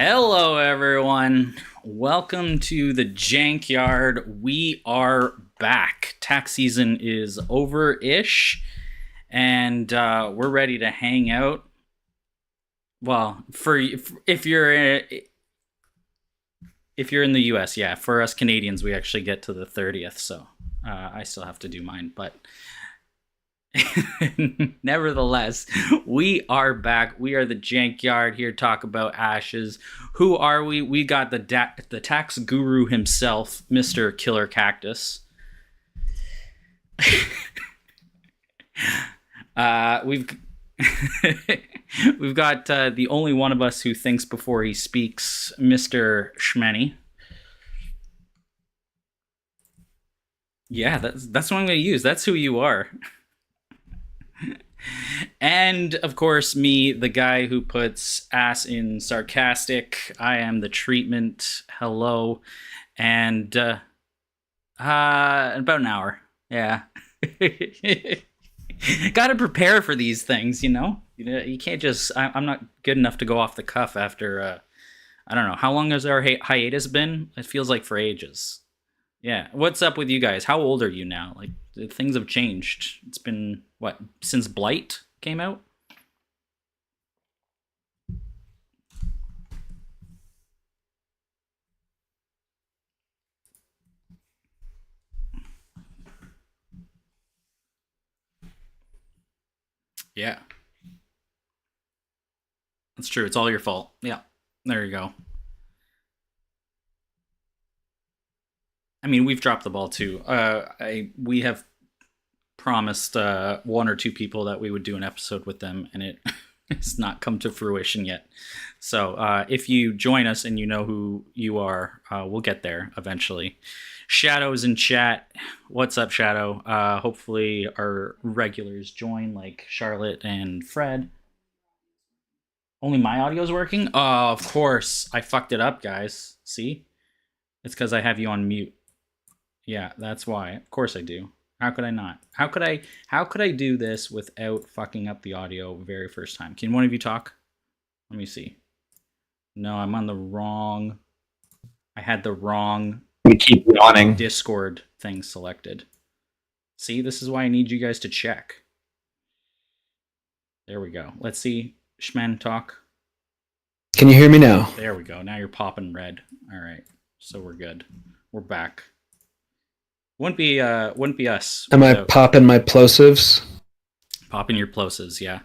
Hello, everyone. Welcome to the Jankyard. We are back. Tax season is over-ish, and we're ready to hang out. Well, if you're in the U.S., yeah. For us Canadians, we actually get to the 30th, so I still have to do mine, but. Nevertheless, we are back. We are the Jankyard here to talk about Ashes. Who are we? We got the tax guru himself, Mr. Killer Cactus. We've we've got the only one of us who thinks before he speaks, Mr. Shmenny. Yeah, that's what I'm going to use. That's who you are. And, of course, me, the guy who puts ass in sarcastic. I am the treatment. Hello. And, about an hour. Yeah. Gotta prepare for these things, you know? You can't just... I'm not good enough to go off the cuff after, I don't know. How long has our hiatus been? It feels like for ages. Yeah. What's up with you guys? How old are you now? Like, things have changed. It's been, what, since Blight came out? Yeah. That's true. It's all your fault. Yeah. There you go. I mean, we've dropped the ball too. We have promised one or two people that we would do an episode with them, and it has not come to fruition yet. So if you join us and you know who you are, we'll get there eventually. Shadow's in chat. What's up, Shadow? Hopefully our regulars join, like Charlotte and Fred. Only my audio's working? Oh, of course. I fucked it up, guys. See? It's because I have you on mute. Yeah, that's why. Of course I do. How could I not? How could I do this without fucking up the audio very first time? Can one of you talk? Let me see. No, I'm on the wrong... I had the wrong... We keep yawning. Discord thing selected. See, this is why I need you guys to check. There we go. Let's see. Shmen, talk. Can you hear me now? There we go. Now you're popping red. All right. So we're good. We're back. Wouldn't be us. Am I popping my plosives? Popping your plosives, yeah.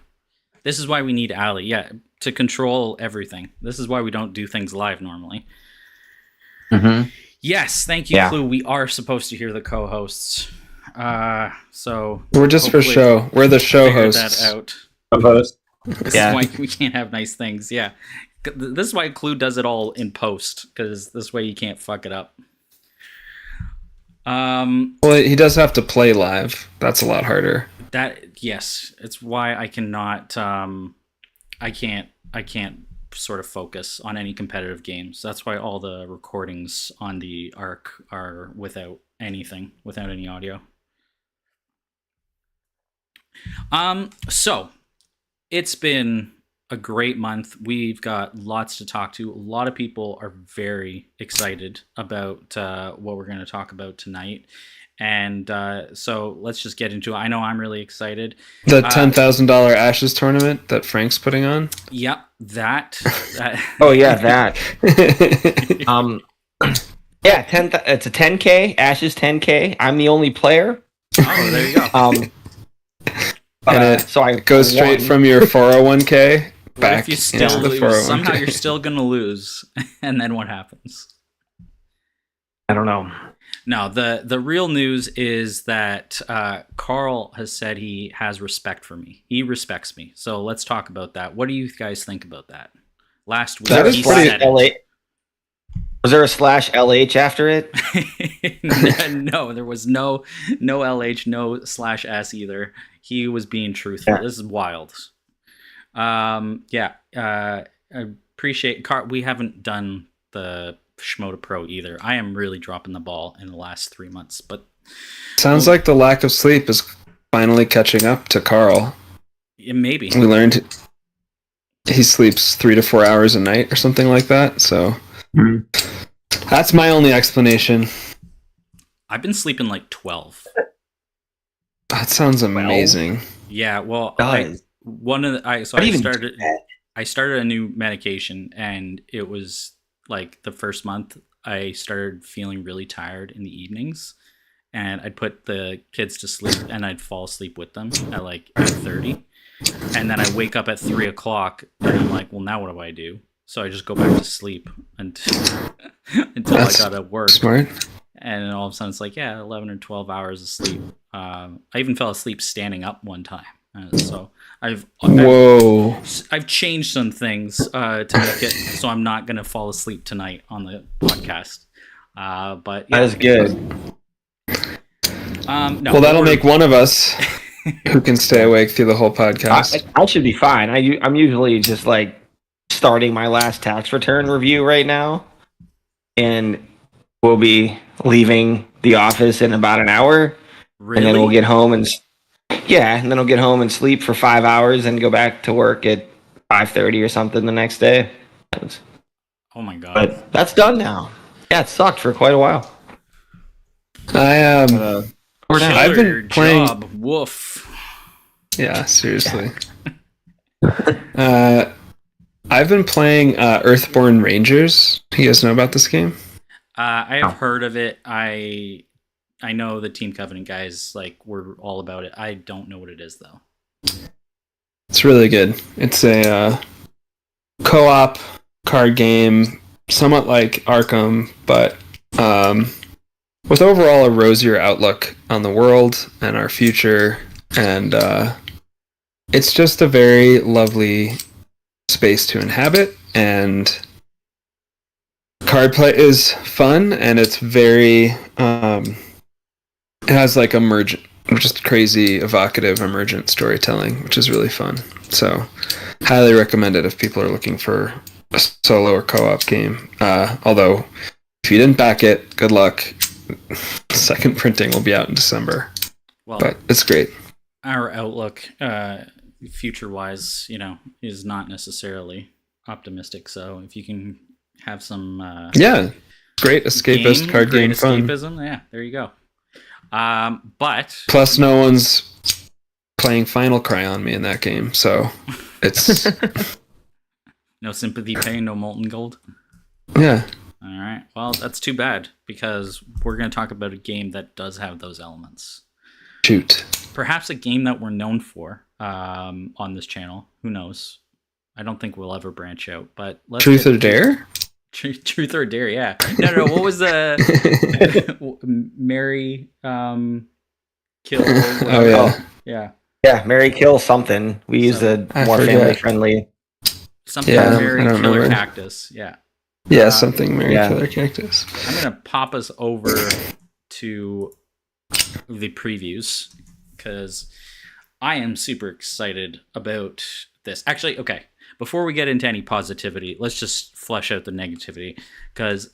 This is why we need Ali, yeah, to control everything. This is why we don't do things live normally. Mm-hmm. Yes, thank you, Clue. We are supposed to hear the co-hosts. So we're just for show. We're the show hosts. That out. Co-host. This is why we can't have nice things. Yeah, this is why Clue does it all in post, because this way you can't fuck it up. Well, he does have to play live. That's a lot harder. Yes, it's why I cannot. I can't sort of focus on any competitive games. That's why all the recordings on the Arc are without anything, without any audio. So it's been a great month. We've got lots to talk to. A lot of people are very excited about what we're going to talk about tonight. And so let's just get into it. I know I'm really excited. The $10,000 Ashes tournament that Frank's putting on? Yep, that. Oh, yeah, that. Yeah, it's a 10K, Ashes 10K. I'm the only player. Oh, there you go. And it goes straight from your 401k back if you still into the lose? 401k. Somehow you're still going to lose. And then what happens? I don't know. No, the real news is that Carl has said he has respect for me. He respects me. So let's talk about that. What do you guys think about that? Last week, that is pretty... Was there a /LH after it? No, there was no LH, no /S either. He was being truthful. Yeah. This is wild. I appreciate... We haven't done the Schmoda Pro either. I am really dropping the ball in the last 3 months, but... Sounds like the lack of sleep is finally catching up to Carl. Maybe. We learned... he sleeps 3 to 4 hours a night or something like that. So that's my only explanation. I've been sleeping like 12. That sounds amazing. Yeah, well, Guys. I started a new medication, and it was like the first month I started feeling really tired in the evenings, and I'd put the kids to sleep and I'd fall asleep with them at like 8:30, and then I wake up at 3 o'clock and I'm like, well, now what do I do? So I just go back to sleep until I got to work. Smart. And then all of a sudden it's like, yeah, 11 or 12 hours of sleep. I even fell asleep standing up one time. So I've changed some things to make it so I'm not going to fall asleep tonight on the podcast. But yeah. That is good. No, well, that'll make one of us who can stay awake through the whole podcast. I should be fine. I'm usually just like starting my last tax return review right now, and we'll be leaving the office in about an hour. Really? And then we'll get home and sleep for 5 hours and go back to work at 5:30 or something the next day. Oh my god! But that's done now. Yeah, it sucked for quite a while. I've been playing. Job. Woof. Yeah, seriously. I've been playing Earthborn Rangers. Do you guys know about this game? I have heard of it. I know the Team Covenant guys were all about it. I don't know what it is though. It's really good. It's a co-op card game, somewhat like Arkham, but with overall a rosier outlook on the world and our future. And it's just a very lovely space to inhabit, and card play is fun, and it's very it has like emergent, just crazy evocative emergent storytelling, which is really fun. So highly recommend it if people are looking for a solo or co-op game. Although if you didn't back it, good luck. Second printing will be out in December. Well, but it's great. Our outlook future wise, is not necessarily optimistic. So if you can have some great escapist card game fun. Escapism, yeah, there you go. But plus no one's playing Final Cry on me in that game, so it's no sympathy pain, no molten gold. Yeah. All right. Well, that's too bad, because we're going to talk about a game that does have those elements. Shoot. Perhaps a game that we're known for on this channel. Who knows? I don't think we'll ever branch out. But let's Truth or Dare? Truth or Dare, yeah. No. What was the Mary Kill? Oh yeah. Yeah, Mary Kill something. We use a more family friendly. Something Mary Killer Cactus. Yeah. Yeah, something Mary Killer Cactus. I'm gonna pop us over to the previews because I am super excited about this. Actually, okay. Before we get into any positivity, let's just flesh out the negativity, because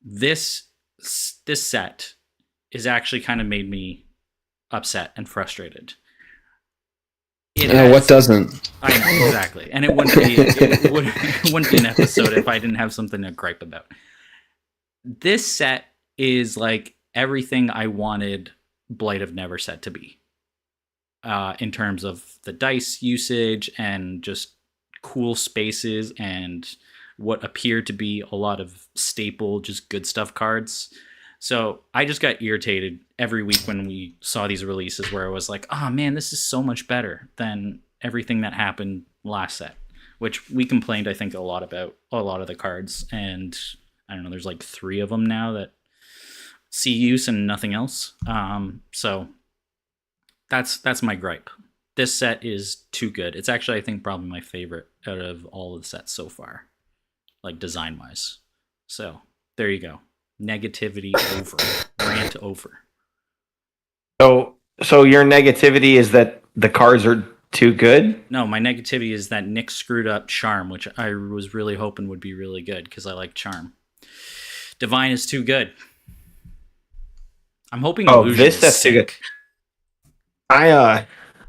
this set is actually kind of made me upset and frustrated. What doesn't? I know, exactly. And it wouldn't be an episode if I didn't have something to gripe about. This set is like everything I wanted Blight of Neverset to be. In terms of the dice usage and just cool spaces and what appeared to be a lot of staple, just good stuff cards. So I just got irritated every week when we saw these releases where I was like, oh man, this is so much better than everything that happened last set, which we complained, I think, a lot about a lot of the cards. And I don't know, there's like 3 of them now that see use and nothing else. So that's my gripe. This set is too good. It's actually, I think, probably my favorite out of all of the sets so far, like design wise. So there you go. Negativity over. Rant over. So your negativity is that the cards are too good? No, my negativity is that Nick screwed up Charm, which I was really hoping would be really good because I like Charm. Divine is too good. I'm hoping Illusion this set's too good.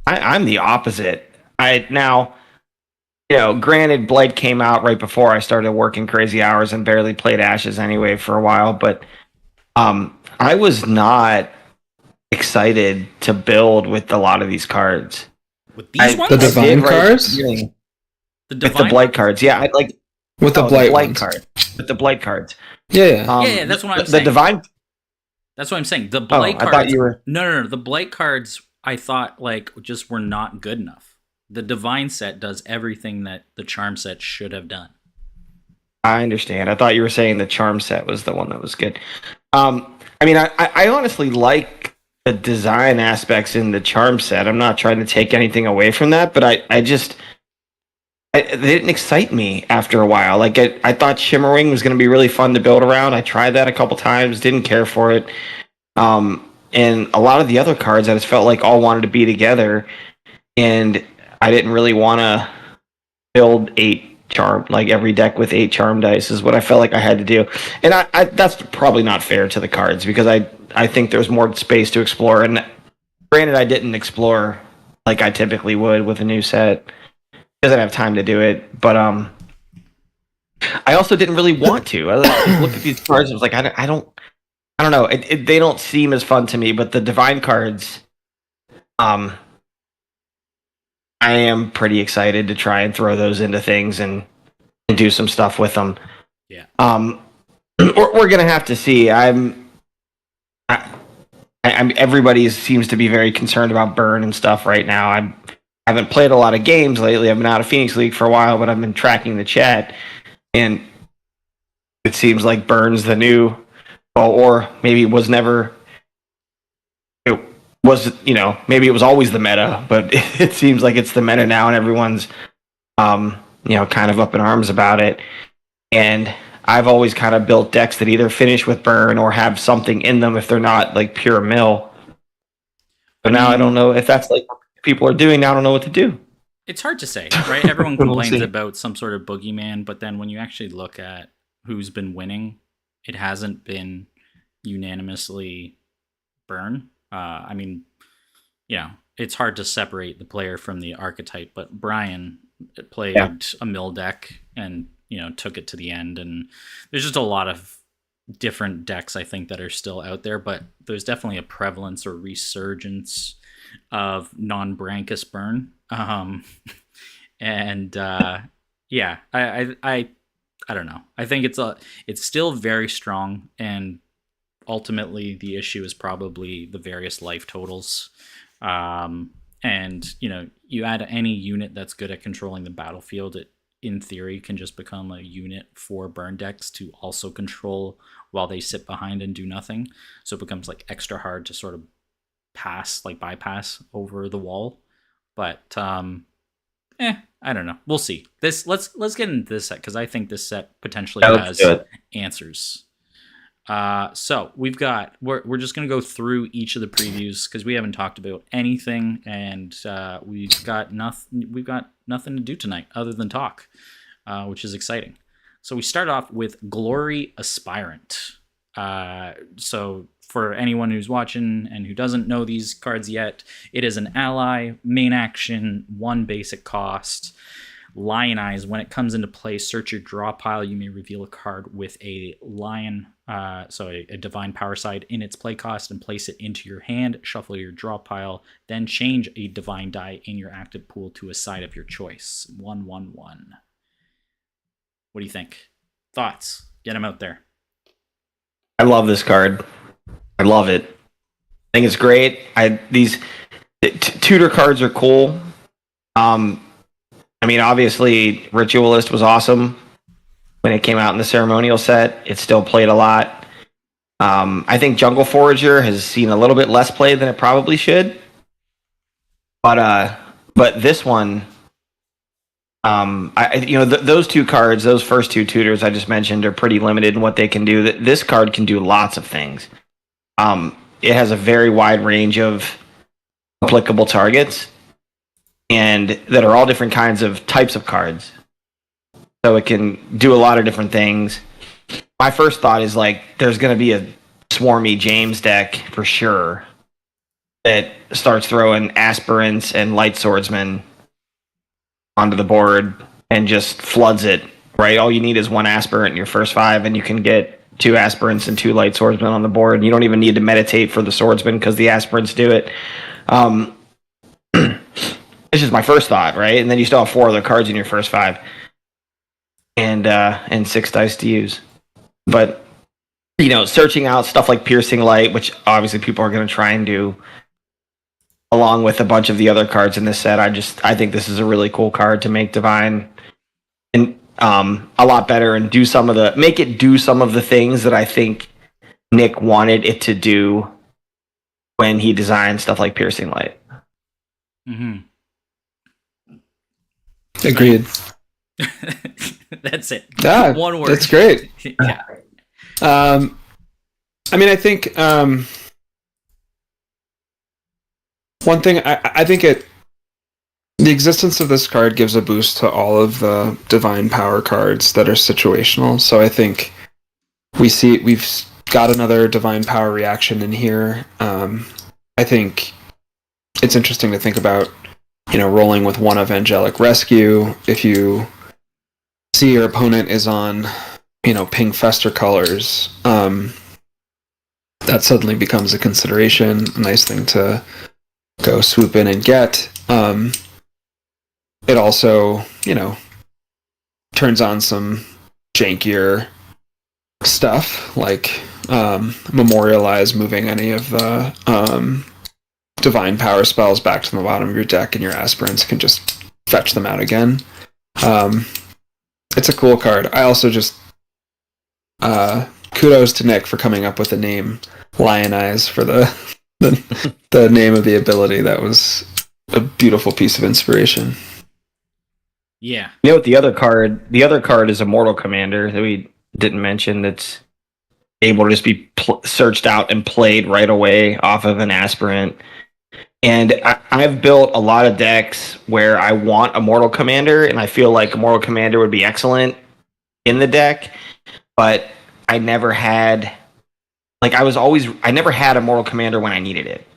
I'm the opposite. granted, Blight came out right before I started working crazy hours and barely played Ashes anyway for a while, but I was not excited to build with a lot of these cards. With these ones? The Divine cards? The With the Divine Blight cards, yeah. I like With the Blight ones. card. With the Blight cards. Yeah. Yeah, that's what I'm The saying. Divine. That's what I'm saying. The Blight I cards. thought you were. No. The Blight cards, I thought just were not good enough. The Divine set does everything that the Charm set should have done. I understand. I thought you were saying the Charm set was the one that was good. I honestly like the design aspects in the Charm set. I'm not trying to take anything away from that, but they didn't excite me after a while. I thought Shimmerwing was going to be really fun to build around. I tried that a couple times, didn't care for it. And a lot of the other cards, I just felt like all wanted to be together, and I didn't really want to build 8 charm, like every deck with 8 charm dice is what I felt like I had to do. And I that's probably not fair to the cards, because I think there's more space to explore. And granted, I didn't explore like I typically would with a new set, because I didn't have time to do it. But I also didn't really want to. I looked at these cards and was like, I don't know. They don't seem as fun to me. But the Divine cards, I am pretty excited to try and throw those into things and do some stuff with them. Yeah. We're gonna have to see. Everybody seems to be very concerned about burn and stuff right now. I haven't played a lot of games lately. I've been out of Phoenix League for a while, but I've been tracking the chat, and it seems like burn's the new, or maybe it was never. It was, maybe it was always the meta, but it seems like it's the meta now, and everyone's, kind of up in arms about it. And I've always kind of built decks that either finish with burn or have something in them if they're not like pure mill. But now I don't know if that's like what people are doing. Now I don't know what to do. It's hard to say, right? Everyone complains about some sort of boogeyman, but then when you actually look at who's been winning, it hasn't been unanimously burn. It's hard to separate the player from the archetype, but Brian played a mill deck and took it to the end, and there's just a lot of different decks I think that are still out there, but there's definitely a prevalence or resurgence of non-Brankus burn. I don't know. I think it's still very strong, and ultimately the issue is probably the various life totals. You add any unit that's good at controlling the battlefield, it in theory can just become a unit for burn decks to also control while they sit behind and do nothing. So it becomes like extra hard to sort of bypass over the wall. But I don't know. We'll see. Let's get into this set, because I think this set potentially has answers. So we're just gonna go through each of the previews because we haven't talked about anything, and we've got nothing to do tonight other than talk, which is exciting. So we start off with Glory Aspirant. So for anyone who's watching and who doesn't know these cards yet, it is an ally, main action, 1 basic cost. Lionize. When it comes into play, search your draw pile. You may reveal a card with a lion, a divine power side in its play cost, and place it into your hand. Shuffle your draw pile, then change a divine die in your active pool to a side of your choice. 1/1/1. What do you think? Thoughts? Get them out there. I love this card. I love it. I think it's great. These tutor cards are cool. Obviously, Ritualist was awesome when it came out in the ceremonial set. It still played a lot. I think Jungle Forager has seen a little bit less play than it probably should. But this one, those 2 cards, those first 2 tutors I just mentioned, are pretty limited in what they can do. This card can do lots of things. It has a very wide range of applicable targets, and that are all different types of cards. So it can do a lot of different things. My first thought is there's going to be a swarmy James deck for sure that starts throwing aspirants and light swordsmen onto the board. and just floods it. Right, all you need is one aspirant in your first 5, and you can get 2 aspirants and 2 light swordsmen on the board. You don't even need to meditate for the swordsman because the aspirants do it. It's just my first thought, right? And then you still have 4 other cards in your first 5, and 6 dice to use. But searching out stuff like Piercing Light, which obviously people are going to try and do, along with a bunch of the other cards in this set, I think this is a really cool card to make Divine and a lot better and make it do some of the things that I think Nick wanted it to do when he designed stuff like Piercing Light. Mm-hmm. Agreed. That's it. One word. That's great. Yeah. I think one thing I think the existence of this card gives a boost to all of the divine power cards that are situational. So I think we've got another divine power reaction in here. I think it's interesting to think about, rolling with one of Angelic Rescue. If you see your opponent is on, pink Fester colors, that suddenly becomes a consideration, a nice thing to go swoop in and get. It also, turns on some jankier stuff, like memorialize moving any of the divine power spells back to the bottom of your deck, and your aspirants can just fetch them out again. It's a cool card. I also just kudos to Nick for coming up with the name Lionize for the name of the ability. That was a beautiful piece of inspiration. Yeah. What the other card is Immortal Commander that we didn't mention, that's able to just be searched out and played right away off of an aspirant. And I've built a lot of decks where I want Immortal Commander, and I feel like Immortal Commander would be excellent in the deck, but I never had, I never had Immortal Commander when I needed it.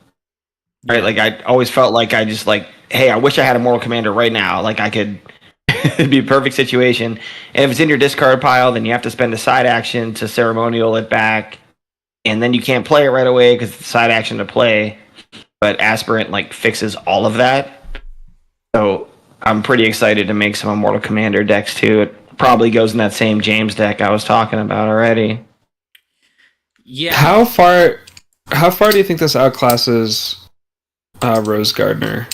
Right? Like, I always felt like hey, I wish I had Immortal Commander right now. Like, I could, it'd be a perfect situation. And if it's in your discard pile, then you have to spend a side action to ceremonial it back, and then you can't play it right away because it's a side action to play. But Aspirant fixes all of that. So I'm pretty excited to make some Immortal Commander decks too. It probably goes in that same James deck I was talking about already. Yeah. How far do you think this outclasses Rose Gardener?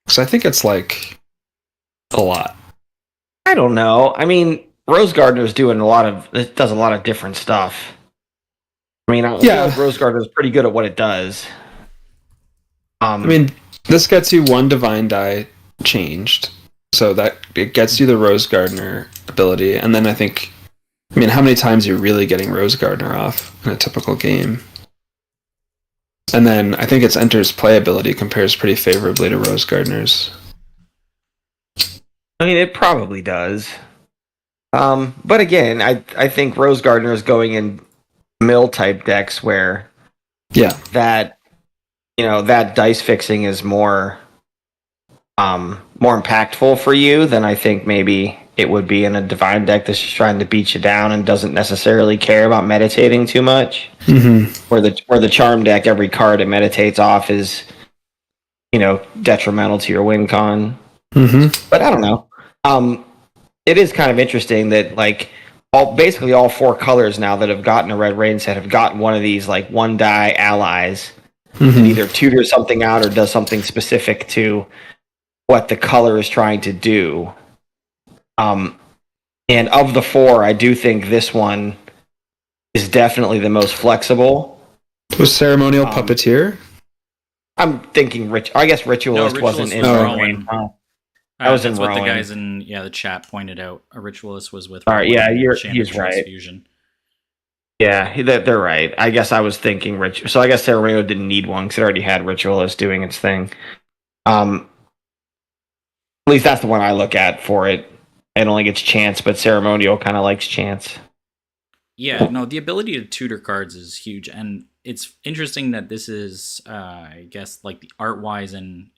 Because I think it's a lot. I don't know. I mean, Rose Gardener's does a lot of different stuff. I mean, I feel like Rose Gardener's pretty good at what it does. This gets you one divine die changed, so that it gets you the Rose Gardener ability, and then I think, how many times are you really getting Rose Gardener off in a typical game? And then I think its enters playability compares pretty favorably to Rose Gardener's. It probably does. But again, I think Rose Gardener is going in mill type decks where that dice fixing is more impactful for you than I think maybe it would be in a divine deck that's just trying to beat you down and doesn't necessarily care about meditating too much. Mm-hmm. Where the charm deck, every card it meditates off is detrimental to your win con. Mm-hmm. But I don't know. It is kind of interesting that basically all 4 colors now that have gotten a Red Rain set have gotten one of these one die allies. Mm-hmm. That either tutors something out or does something specific to what the color is trying to do. And of the 4, I do think this one is definitely the most flexible. Was Ceremonial Puppeteer? I'm thinking I guess Ritualist wasn't in Rowan. I was in That's Rowan. what the guys in the chat pointed out. A Ritualist was with. All right, yeah, he's right. Transfusion. Yeah, they're right. I guess I was thinking so I guess Ceremonial didn't need one because it already had Ritualist doing its thing. At least that's the one I look at for it. It only gets chance, but Ceremonial kind of likes chance. Yeah, no, the ability to tutor cards is huge, and it's interesting that this is, I guess, the art-wise and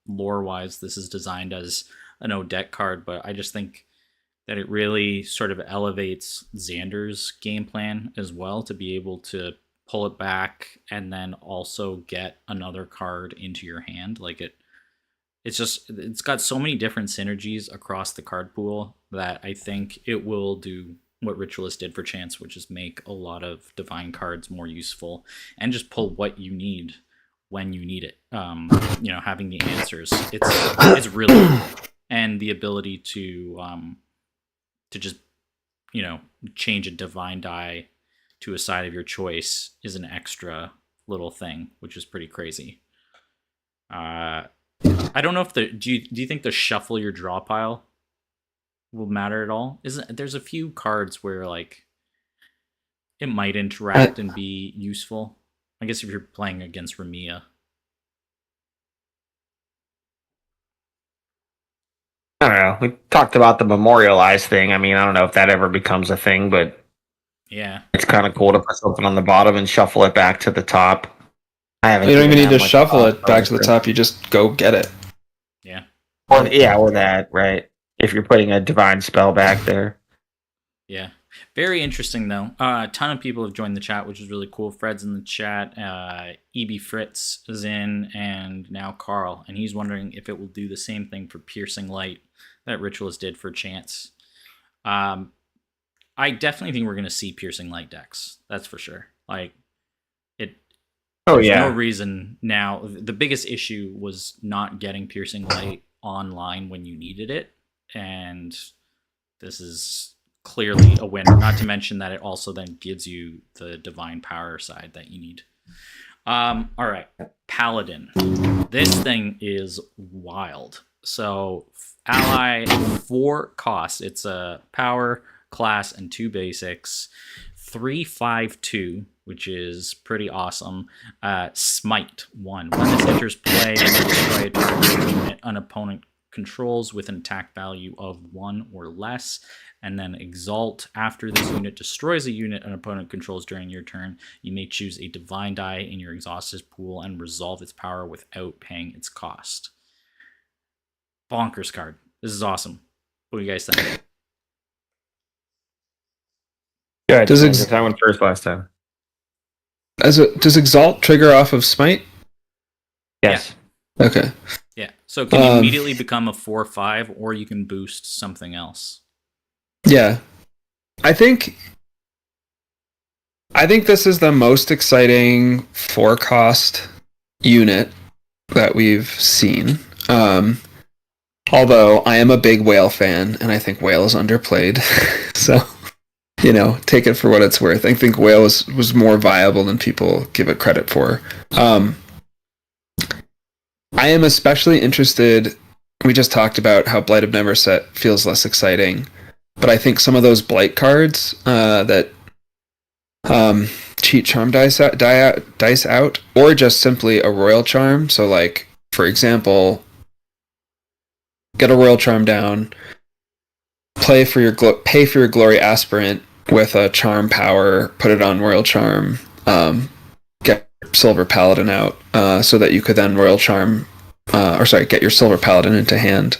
lore-wise, this is designed as an Odette card, but I just think that it really sort of elevates Xander's game plan as well to be able to pull it back and then also get another card into your hand. Like it's got so many different synergies across the card pool that I think it will do what Ritualist did for Chance, which is make a lot of divine cards more useful and just pull what you need when you need it. Having the answers, it's really cool. And the ability to just change a divine die to a side of your choice is an extra little thing, which is pretty crazy. I don't know if do you think the shuffle your draw pile will matter at all? There's a few cards where like it might interact and be useful. I guess if you're playing against Ramia. I don't know. We talked about the memorialize thing. I mean, I don't know if that ever becomes a thing, but yeah, it's kind of cool to put something on the bottom and shuffle it back to the top. I haven't. You don't even need to shuffle it back to the top. You just go get it. Yeah. Or that, right? If you're putting a divine spell back there. Yeah. Very interesting, though. A ton of people have joined the chat, which is really cool. Fred's in the chat. EB Fritz is in, and now Carl. And he's wondering if it will do the same thing for Piercing Light that Ritualist did for Chance. I definitely think we're going to see Piercing Light decks. That's for sure. Like, there's no reason now. The biggest issue was not getting Piercing Light online when you needed it. And this is clearly a winner, not to mention that it also then gives you the divine power side that you need. All right, Paladin. This thing is wild. So ally 4 costs. It's a power, class, and 2 basics. 3/5/2, which is pretty awesome. Smite 1. When this enters play, destroy a target unit an opponent controls with an attack value of 1 or less. And then Exalt. After this unit destroys a unit an opponent controls during your turn, you may choose a divine die in your exhausted pool and resolve its power without paying its cost. Bonkers card. This is awesome. What do you guys think? Yeah, does that one first last time? Does Exalt trigger off of Smite? Yes. Yeah. Okay. Yeah. So it can immediately become a 4/5, or you can boost something else. Yeah. I think this is the most exciting 4-cost unit that we've seen. Although I am a big Whale fan, and I think Whale is underplayed. So, take it for what it's worth. I think Whale was more viable than people give it credit for. I am especially interested. We just talked about how Blight of Neverset feels less exciting, but I think some of those Blight cards that cheat Charm dice out, or just simply a Royal Charm. So, like, for example, get a Royal Charm down, pay for your Glory Aspirant with a Charm power, put it on Royal Charm, get Silver Paladin out, so that you could then Royal Charm, get your Silver Paladin into hand,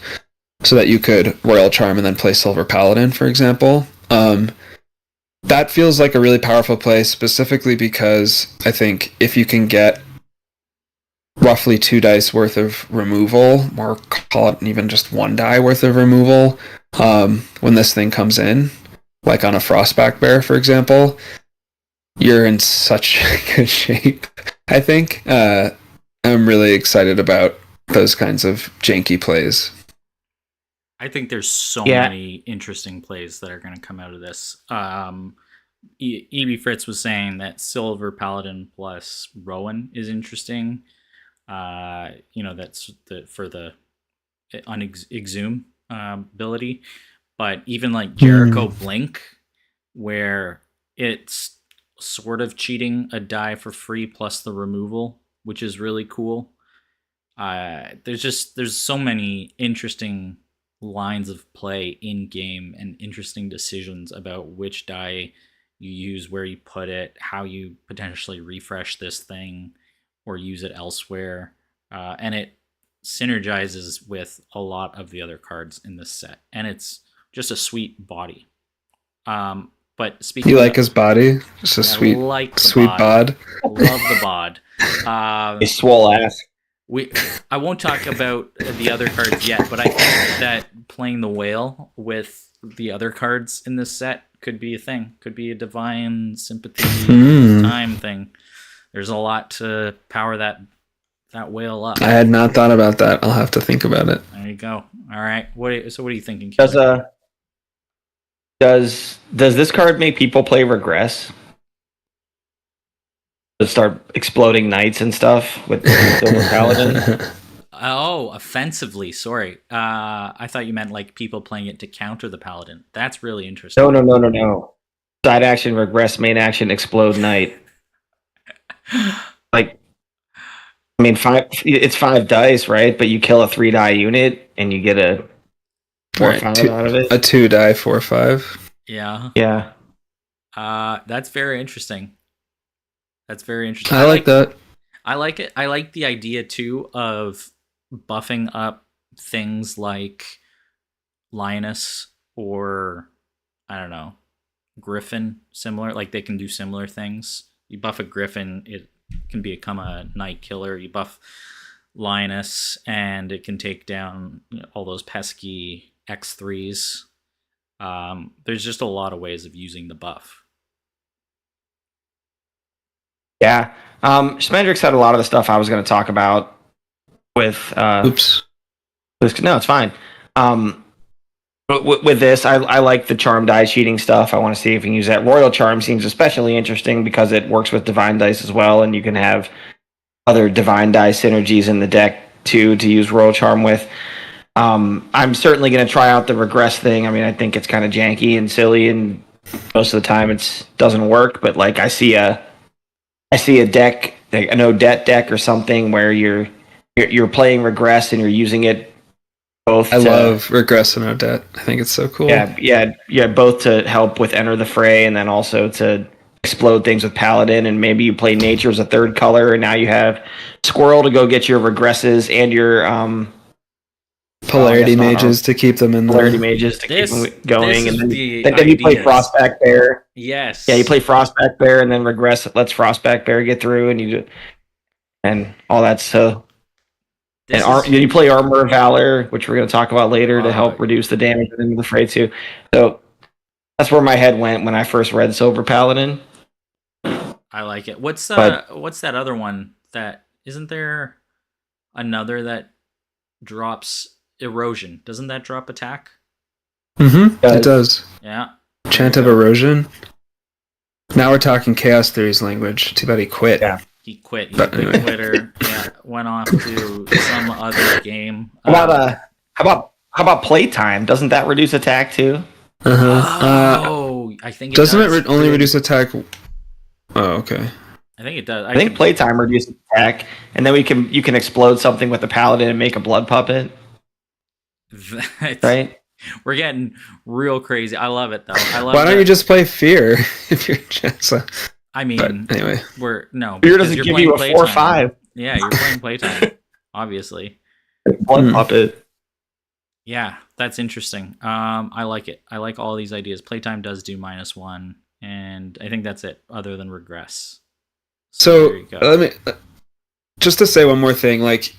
so that you could Royal Charm and then play Silver Paladin, for example. That feels like a really powerful play, specifically because I think if you can get roughly 2 dice worth of removal, or call it even just 1 die worth of removal, when this thing comes in, like on a Frostback Bear, for example, you're in such good shape. I think I'm really excited about those kinds of janky plays. I think there's so many interesting plays that are going to come out of this. EB Fritz was saying that Silver Paladin plus Rowan is interesting. That's for the Exhume ability. But even like Jericho Blink, where it's sort of cheating a die for free plus the removal, which is really cool. There's so many interesting lines of play in game and interesting decisions about which die you use, where you put it, how you potentially refresh this thing or use it elsewhere. And it synergizes with a lot of the other cards in this set, and it's just a sweet body. But speaking, You like his body? Just a sweet, like sweet bod. love the bod. His swole ass. I won't talk about the other cards yet, but I think that playing the whale with the other cards in this set could be a thing. Could be a divine sympathy time thing. There's a lot to power that whale up. I had not thought about that. I'll have to think about it. There you go. All right. What are you thinking, Killer? Does this card make people play regress? To start exploding knights and stuff with Silver Paladin? Oh, offensively. Sorry. I thought you meant like people playing it to counter the paladin. That's really interesting. No. Side action, regress, main action, explode knight. Like, I mean, it's 5 dice, right? But you kill a 3-die unit and you get a 4/5 out of it. A 2-die 4/5. Yeah. Yeah. That's very interesting. I like that. I like it. I like the idea too of buffing up things like Lioness or I don't know, Griffin. Similar, like they can do similar things. You buff a Griffin, it can become a Night Killer. You buff Lioness, and it can take down all those pesky X3s. There's just a lot of ways of using the buff. Yeah. Schmendrick's had a lot of the stuff I was going to talk about with... Oops. No, it's fine. But with this, I like the Charm die cheating stuff. I want to see if we can use that. Royal Charm seems especially interesting because it works with Divine Dice as well, and you can have other Divine Dice synergies in the deck too to use Royal Charm with. I'm certainly going to try out the Regress thing. I mean, I think it's kind of janky and silly, and most of the time it doesn't work, but like I see a deck, like a no-debt deck or something where you're playing Regress and you're using it both. I love Regress and Odette. I think it's so cool. Yeah, both to help with Enter the Fray and then also to explode things with Paladin, and maybe you play Nature as a third color, and now you have Squirrel to go get your Regresses and your Polarity Mages to keep them in there. Polarity Mages to keep them going, and then you play Frostback Bear. Yes. Yeah, you play Frostback Bear and then Regress. Lets Frostback Bear get through, and all that. So, you play Armor of Valor, which we're going to talk about later, to help reduce the damage into the fray too. So that's where my head went when I first read Silver Paladin. I like it. What's that other one? That isn't there another that drops Erosion? Doesn't that drop attack? It does. Yeah. Chant of Erosion. Now we're talking Chaos Theory's language. Too bad he quit. Yeah. He quit. He's a big quitter. Yeah. Went off to some other game. How about Playtime? Doesn't that reduce attack too? I think it doesn't does. it only reduce attack? Oh, okay. I think it does. I think Playtime reduces attack, and then you can explode something with the Paladin and make a blood puppet. Right? We're getting real crazy. I love it though. Why don't you just play Fear if you're just? I mean, but anyway, Fear doesn't give you a 4/5. Yeah, you're playing Playtime, obviously. Blood puppet. Yeah, that's interesting. I like it. I like all these ideas. Playtime does do -1, and I think that's it. Other than Regress. So let me just to say one more thing. Like,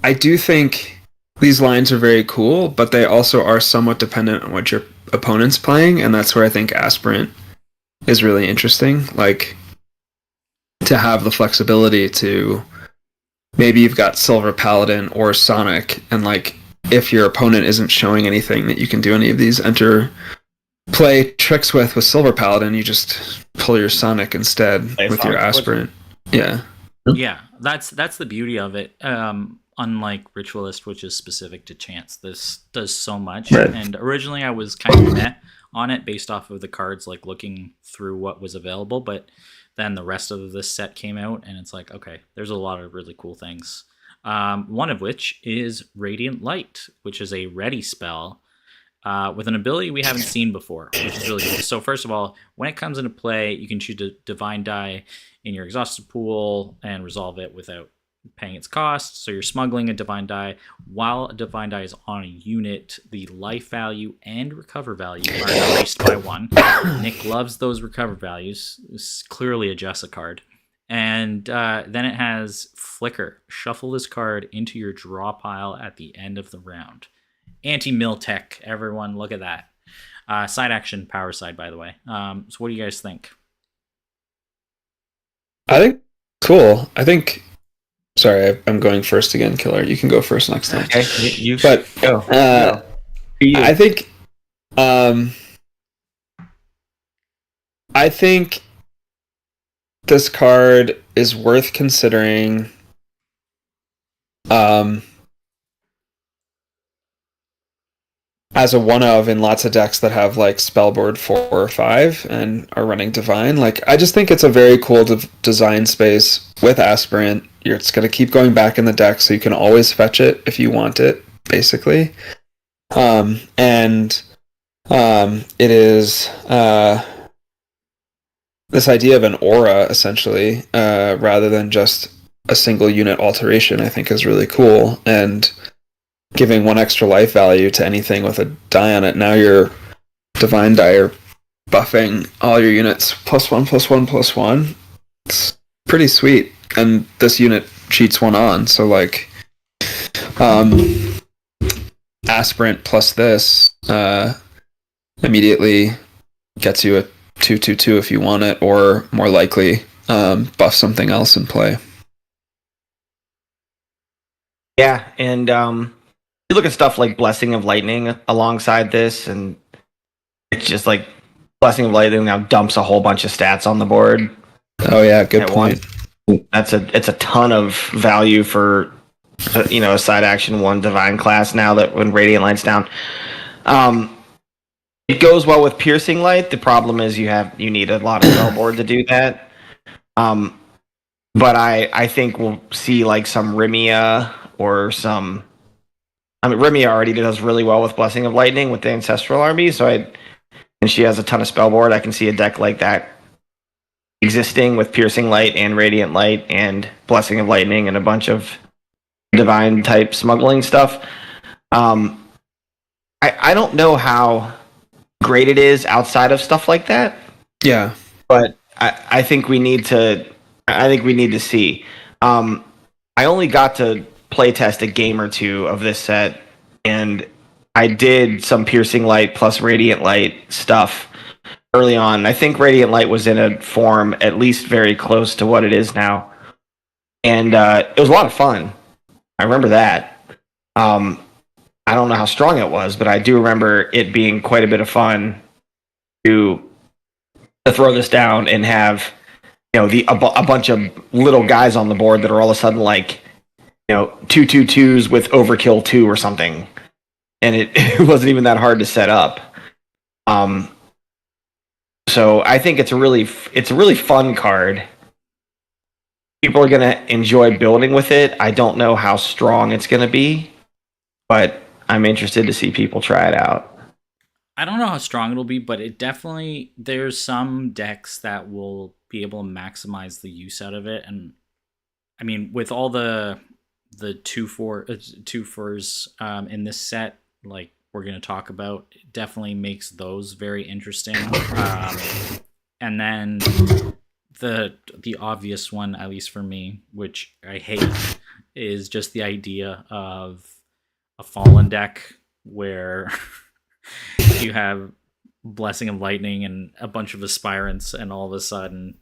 I do think these lines are very cool, but they also are somewhat dependent on what your opponent's playing, and that's where I think Aspirant is really interesting. Like, to have the flexibility to maybe you've got Silver Paladin or Sonic, and like if your opponent isn't showing anything that you can do any of these play tricks with Silver Paladin, you just pull your Sonic instead with your Aspirant. Yeah, that's the beauty of it. Unlike Ritualist, which is specific to chance, this does so much. Right. And originally I was kind of meh on it based off of the cards, like looking through what was available, but then the rest of this set came out and it's like, okay, there's a lot of really cool things. One of which is Radiant Light, which is a ready spell with an ability we haven't seen before, which is really cool. So first of all, when it comes into play, you can choose a Divine Die in your exhausted pool and resolve it without paying its cost. So you're smuggling a divine die. While a divine die is on a unit, the life value and recover value are increased by 1. Nick loves those recover values. This clearly a Jessa card. And then it has Flicker. Shuffle this card into your draw pile at the end of the round. Anti-mill tech, everyone. Look at that. Side action, power side, by the way. So what do you guys think? I think cool. Sorry, I'm going first again, Killer. You can go first next time. Okay, you But go. I think I think this card is worth considering as a one of in lots of decks that have like spellboard 4 or 5 and are running divine. Like, I just think it's a very cool design space with aspirant. It's going to keep going back in the deck, so you can always fetch it if you want it, basically. It is this idea of an aura, essentially, rather than just a single unit alteration, I think is really cool. And giving 1 extra life value to anything with a die on it. Now your divine die are buffing all your units +1/+1/+1. It's pretty sweet. And this unit cheats 1 on, so like aspirant plus this immediately gets you a 2/2/2 if you want it, or more likely buff something else in play. Yeah, and you look at stuff like Blessing of Lightning alongside this, and it's just like Blessing of Lightning now dumps a whole bunch of stats on the board. Oh yeah, good point. It's a ton of value for a side action 1 divine class now that when Radiant Light's down. It goes well with Piercing Light. The problem is you need a lot of spellboard to do that. But I think we'll see like some Rimia or some. I mean, Rimia already does really well with Blessing of Lightning with the Ancestral Army, and she has a ton of spellboard. I can see a deck like that existing with Piercing Light and Radiant Light and Blessing of Lightning and a bunch of divine type smuggling stuff. I don't know how great it is outside of stuff like that. Yeah, but I think we need to. I think we need to see. I only got to play test a game or 2 of this set, and I did some Piercing Light plus Radiant Light stuff early on. I think Radiant Light was in a form at least very close to what it is now, and it was a lot of fun. I remember that. I don't know how strong it was, but I do remember it being quite a bit of fun to throw this down and have a bunch of little guys on the board that are all of a sudden like 2/2/2s with Overkill 2 or something, and it wasn't even that hard to set up. So I think it's a really fun card. People are gonna enjoy building with it. I don't know how strong it's gonna be, but I'm interested to see people try it out. I don't know how strong it'll be, but there's some decks that will be able to maximize the use out of it. And I mean, with all the 2/4s in this set, like we're going to talk about, it definitely makes those very interesting. And then the obvious one, at least for me, which I hate, is just the idea of a Fallen deck where you have Blessing of Lightning and a bunch of Aspirants, and all of a sudden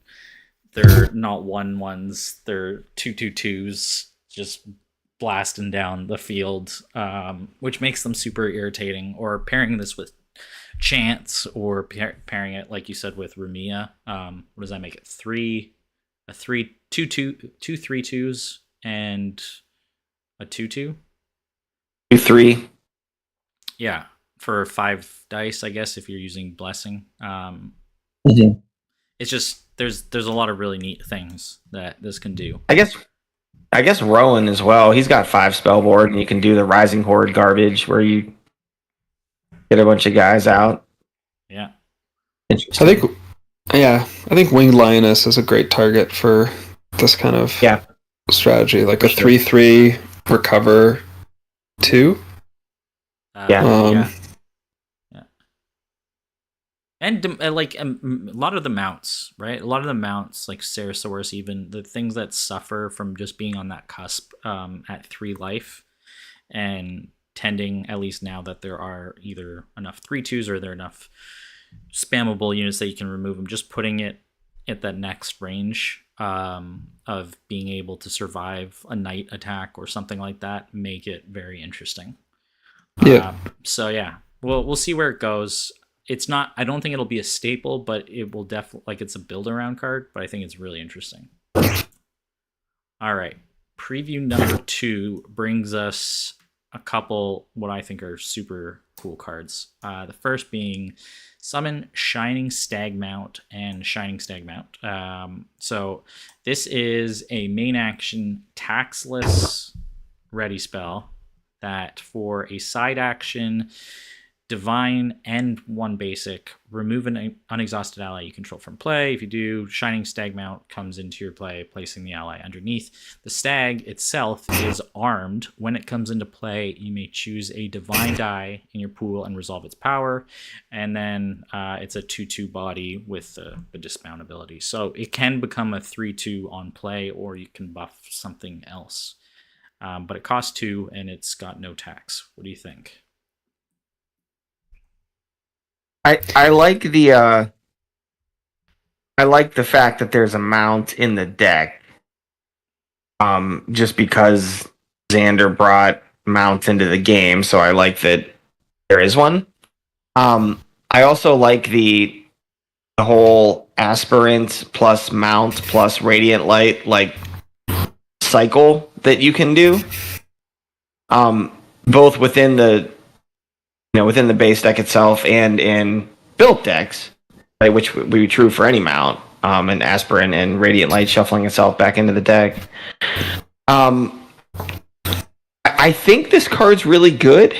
they're not 1/1s, they're 2/2/2s, just blasting down the field, which makes them super irritating. Or pairing this with Chance, or pairing it, like you said, with Ramia. What does that make it? 2/3/2s and a 2/2. 2/3. Yeah, for 5 dice, I guess, if you're using Blessing. It's just there's a lot of really neat things that this can do. I guess Rowan as well. He's got 5 spellboard, and you can do the Rising Horde garbage where you get a bunch of guys out. Yeah. I think Winged Lioness is a great target for this kind of strategy, like For a sure. 3/3 recover 2. Yeah. Yeah. And a lot of the mounts, right? A lot of the mounts, like Ceratosaurus, even the things that suffer from just being on that cusp at 3 life, and tending, at least now that there are either enough 3/2s or there are enough spammable units that you can remove them, just putting it at that next range of being able to survive a night attack or something like that make it very interesting. Yeah. So yeah, we'll see where it goes. It's not. I don't think it'll be a staple, but it will definitely, like, it's a build around card. But I think it's really interesting. All right, preview number 2 brings us a couple what I think are super cool cards. The first being Summon Shining Stagmount and Shining Stagmount. So this is a main action taxless ready spell that for a side action, divine and 1 basic, remove an unexhausted ally you control from play. If you do, Shining Stagmount comes into your play, placing the ally underneath. The stag itself is armed. When it comes into play, you may choose a divine die in your pool and resolve its power. And then it's a 2/2 body with the dismount ability. So it can become a 3/2 on play, or you can buff something else. But it costs 2 and it's got no tax. What do you think? I like the fact that there's a mount in the deck. Just because Xander brought mounts into the game, so I like that there is one. I also like the whole aspirant plus mount plus radiant light like cycle that you can do. Both within the within the base deck itself and in built decks, right, which would be true for any mount, and aspirant and radiant light shuffling itself back into the deck. I think this card's really good.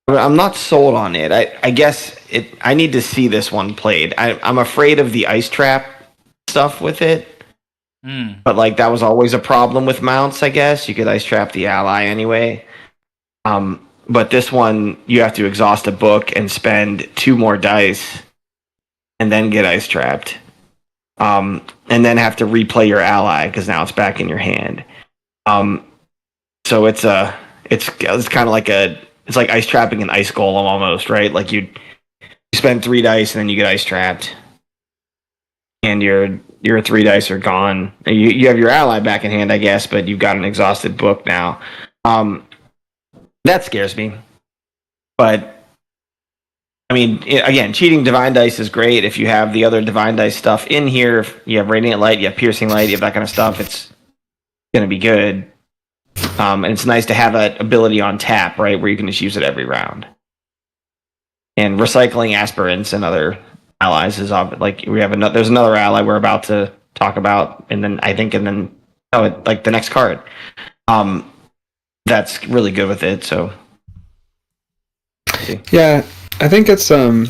I'm not sold on it. I guess I need to see this one played. I'm afraid of the ice trap stuff with it. But like that was always a problem with mounts, I guess. You could ice trap the ally anyway. But this one, you have to exhaust a book and spend 2 more dice and then get ice trapped. And then have to replay your ally because now it's back in your hand. So it's kind of like it's like ice trapping an ice golem almost, right? Like you spend 3 dice and then you get ice trapped. And your 3 dice are gone. You have your ally back in hand, I guess, but you've got an exhausted book now. That scares me. But, I mean, again, cheating Divine Dice is great. If you have the other Divine Dice stuff in here, if you have Radiant Light, you have Piercing Light, you have that kind of stuff, it's going to be good. And it's nice to have that ability on tap, right, where you can just use it every round. And recycling aspirants and other allies is like there's another ally we're about to talk about, and then like the next card. That's really good with it. So yeah, I think it's a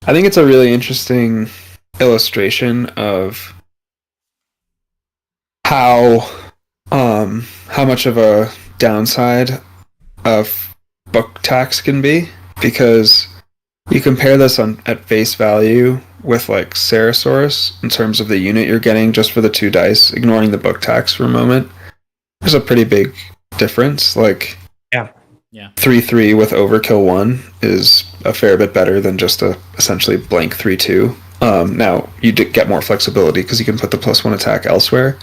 really interesting illustration of how much of a downside of book tax can be, because you compare this at face value with like Ceratosaurus in terms of the unit you're getting just for the 2 dice, ignoring the book tax for a moment. There's a pretty big difference. Like, yeah. 3/3 with Overkill 1 is a fair bit better than just a essentially blank 3/2. Now you get more flexibility because you can put the +1 attack elsewhere.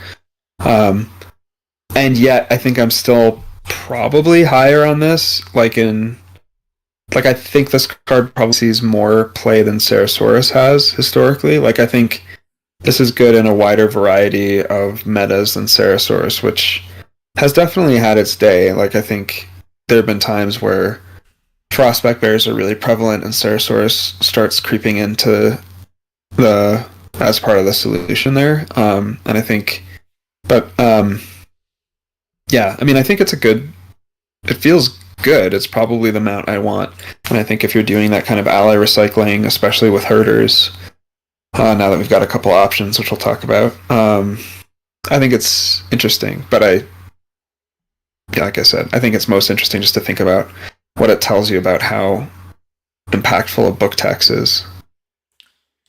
And yet I think I'm still probably higher on this. I think this card probably sees more play than Ceratosaurus has historically. Like, I think this is good in a wider variety of metas than Ceratosaurus, which has definitely had its day. Like, I think there have been times where Frostback Bears are really prevalent and Ceratosaurus starts creeping into as part of the solution there. And I think, yeah, I mean, I think it feels good. It's probably the mount I want. And I think if you're doing that kind of ally recycling, especially with herders, now that we've got a couple options, which we'll talk about. I think it's interesting, but like I said, I think it's most interesting just to think about what it tells you about how impactful a book text is.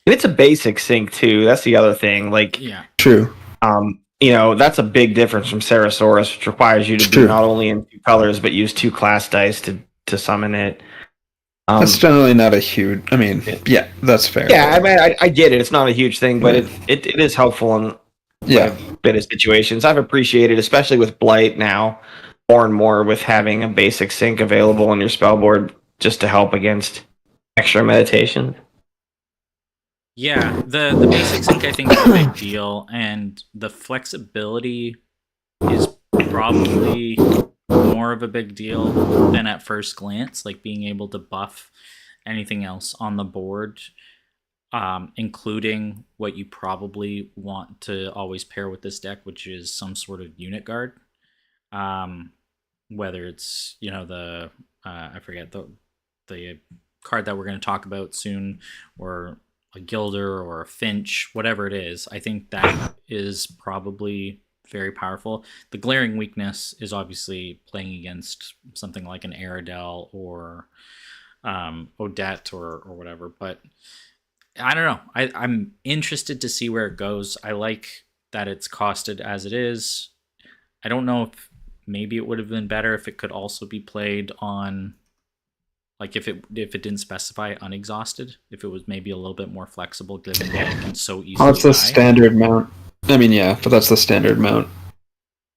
And it's a basic sync too. That's the other thing. Like, Yeah. True. That's a big difference from Sarasaurus, which requires you to be not only in 2 colors but use 2 class dice to summon it. That's generally not a huge. I mean, yeah, that's fair. Yeah, I mean, I get it. It's not a huge thing, but it is helpful in a bit of situations. I've appreciated, especially with Blight now, more and more with having a basic sync available on your spell board just to help against extra meditation. Yeah, the basic sync I think is a big deal, and the flexibility is probably more of a big deal than at first glance, like being able to buff anything else on the board, including what you probably want to always pair with this deck, which is some sort of unit guard. Whether it's, the I forget the card that we're going to talk about soon, or a Gilder or a Finch, whatever it is. I think that is probably very powerful. The glaring weakness is obviously playing against something like an Aradel or Odette or whatever. But I don't know. I'm interested to see where it goes. I like that it's costed as it is. I don't know if maybe it would have been better if it could also be played on, like, if it didn't specify unexhausted, if it was maybe a little bit more flexible, given that it can so easily. That's the standard mount. I mean, yeah, but that's the standard mount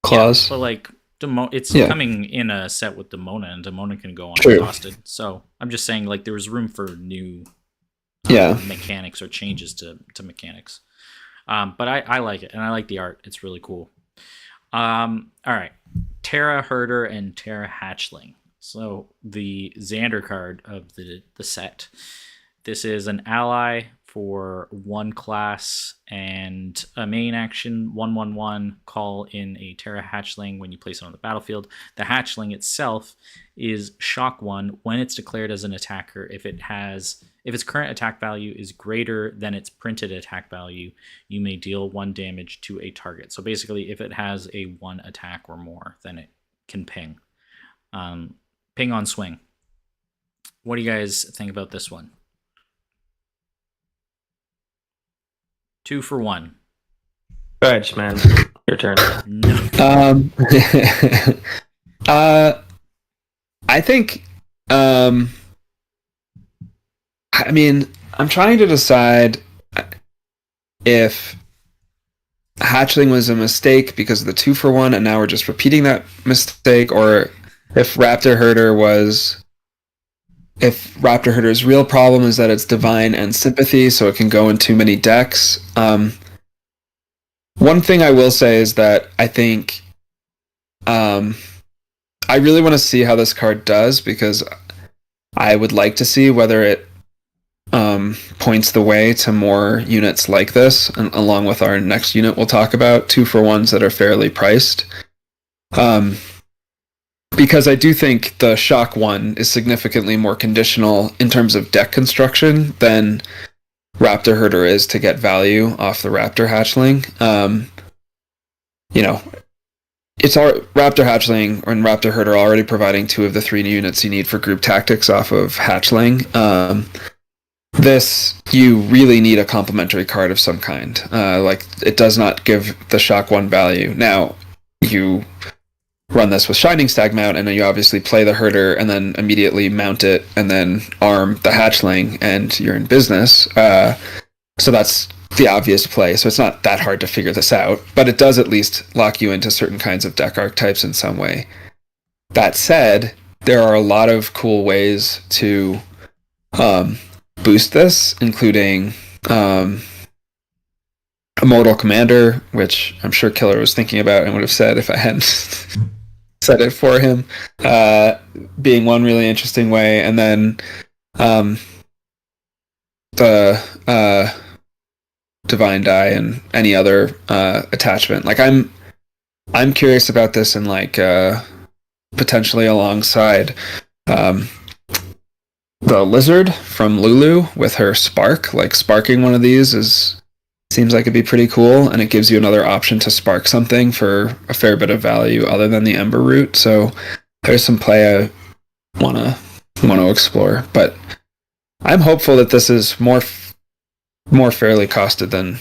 clause. Yeah, but like it's coming in a set with Demona, and Demona can go unexhausted. True. So I'm just saying, like, there was room for new mechanics or changes to mechanics. But I like it, and I like the art. It's really cool. All right, Terra Herder and Terra Hatchling. So the Xander card of the set. This is an ally for 1 class and a main action 1/1/1. Call in a Terra Hatchling when you place it on the battlefield. The Hatchling itself is shock 1 when it's declared as an attacker. If its current attack value is greater than its printed attack value, you may deal 1 damage to a target. So basically, if it has a 1 attack or more, then it can ping. Ping on swing. What do you guys think about this one? 2 for 1. Edge, man. Your turn. No. I think. I mean, I'm trying to decide if Hatchling was a mistake because of the 2 for 1, and now we're just repeating that mistake, or if Raptor Herder's real problem is that it's Divine and Sympathy, so it can go in too many decks. One thing I will say is that I think I really want to see how this card does, because I would like to see whether it points the way to more units like this, and along with our next unit we'll talk about, 2 for 1s that are fairly priced. Because I do think the shock 1 is significantly more conditional in terms of deck construction than Raptor Herder is to get value off the Raptor Hatchling. It's our Raptor Hatchling and Raptor Herder are already providing 2 of the 3 units you need for group tactics off of Hatchling. This, you really need a complementary card of some kind. It does not give the shock 1 value. Now, you run this with Shining Stag mount, and then you obviously play the Herder and then immediately mount it and then arm the Hatchling, and you're in business. So that's the obvious play. So it's not that hard to figure this out, but it does at least lock you into certain kinds of deck archetypes in some way. That said, there are a lot of cool ways to boost this, including Immortal Commander, which I'm sure Killer was thinking about and would have said if I hadn't said it for him, being one really interesting way, and then the Divine Die and any other attachment. Like, I'm curious about this, and potentially alongside the lizard from Lulu with her spark. Like sparking one of these seems like it'd be pretty cool, and it gives you another option to spark something for a fair bit of value other than the Ember Root. So there's some play I wanna explore, but I'm hopeful that this is more fairly costed than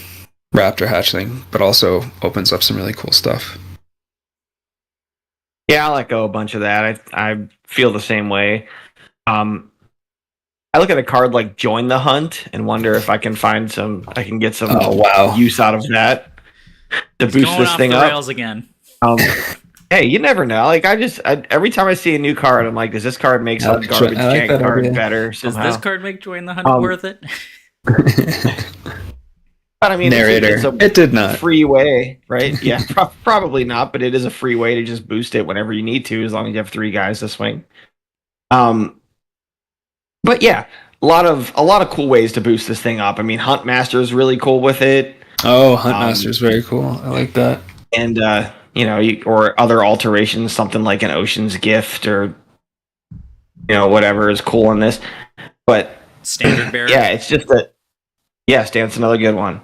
Raptor Hatchling, but also opens up some really cool stuff. Yeah, I let go a bunch of that. I feel the same way. I look at a card like Join the Hunt and wonder if I can get some use out of that to boost this thing up. Rails again. Hey, you never know. Like every time I see a new card, I'm like, does this card make some garbage jank card better somehow? Does this card make Join the Hunt worth it? But I mean, narrator, it did not. Free way, right? Yeah, probably not, but it is a free way to just boost it whenever you need to, as long as you have 3 guys to swing. But yeah, a lot of cool ways to boost this thing up. I mean, Huntmaster is really cool with it. Oh, Huntmaster is very cool. I like that. And or other alterations, something like an Ocean's Gift or whatever is cool in this. But Standard Bearer. Yeah, it's just that. Yeah, Stan's another good one.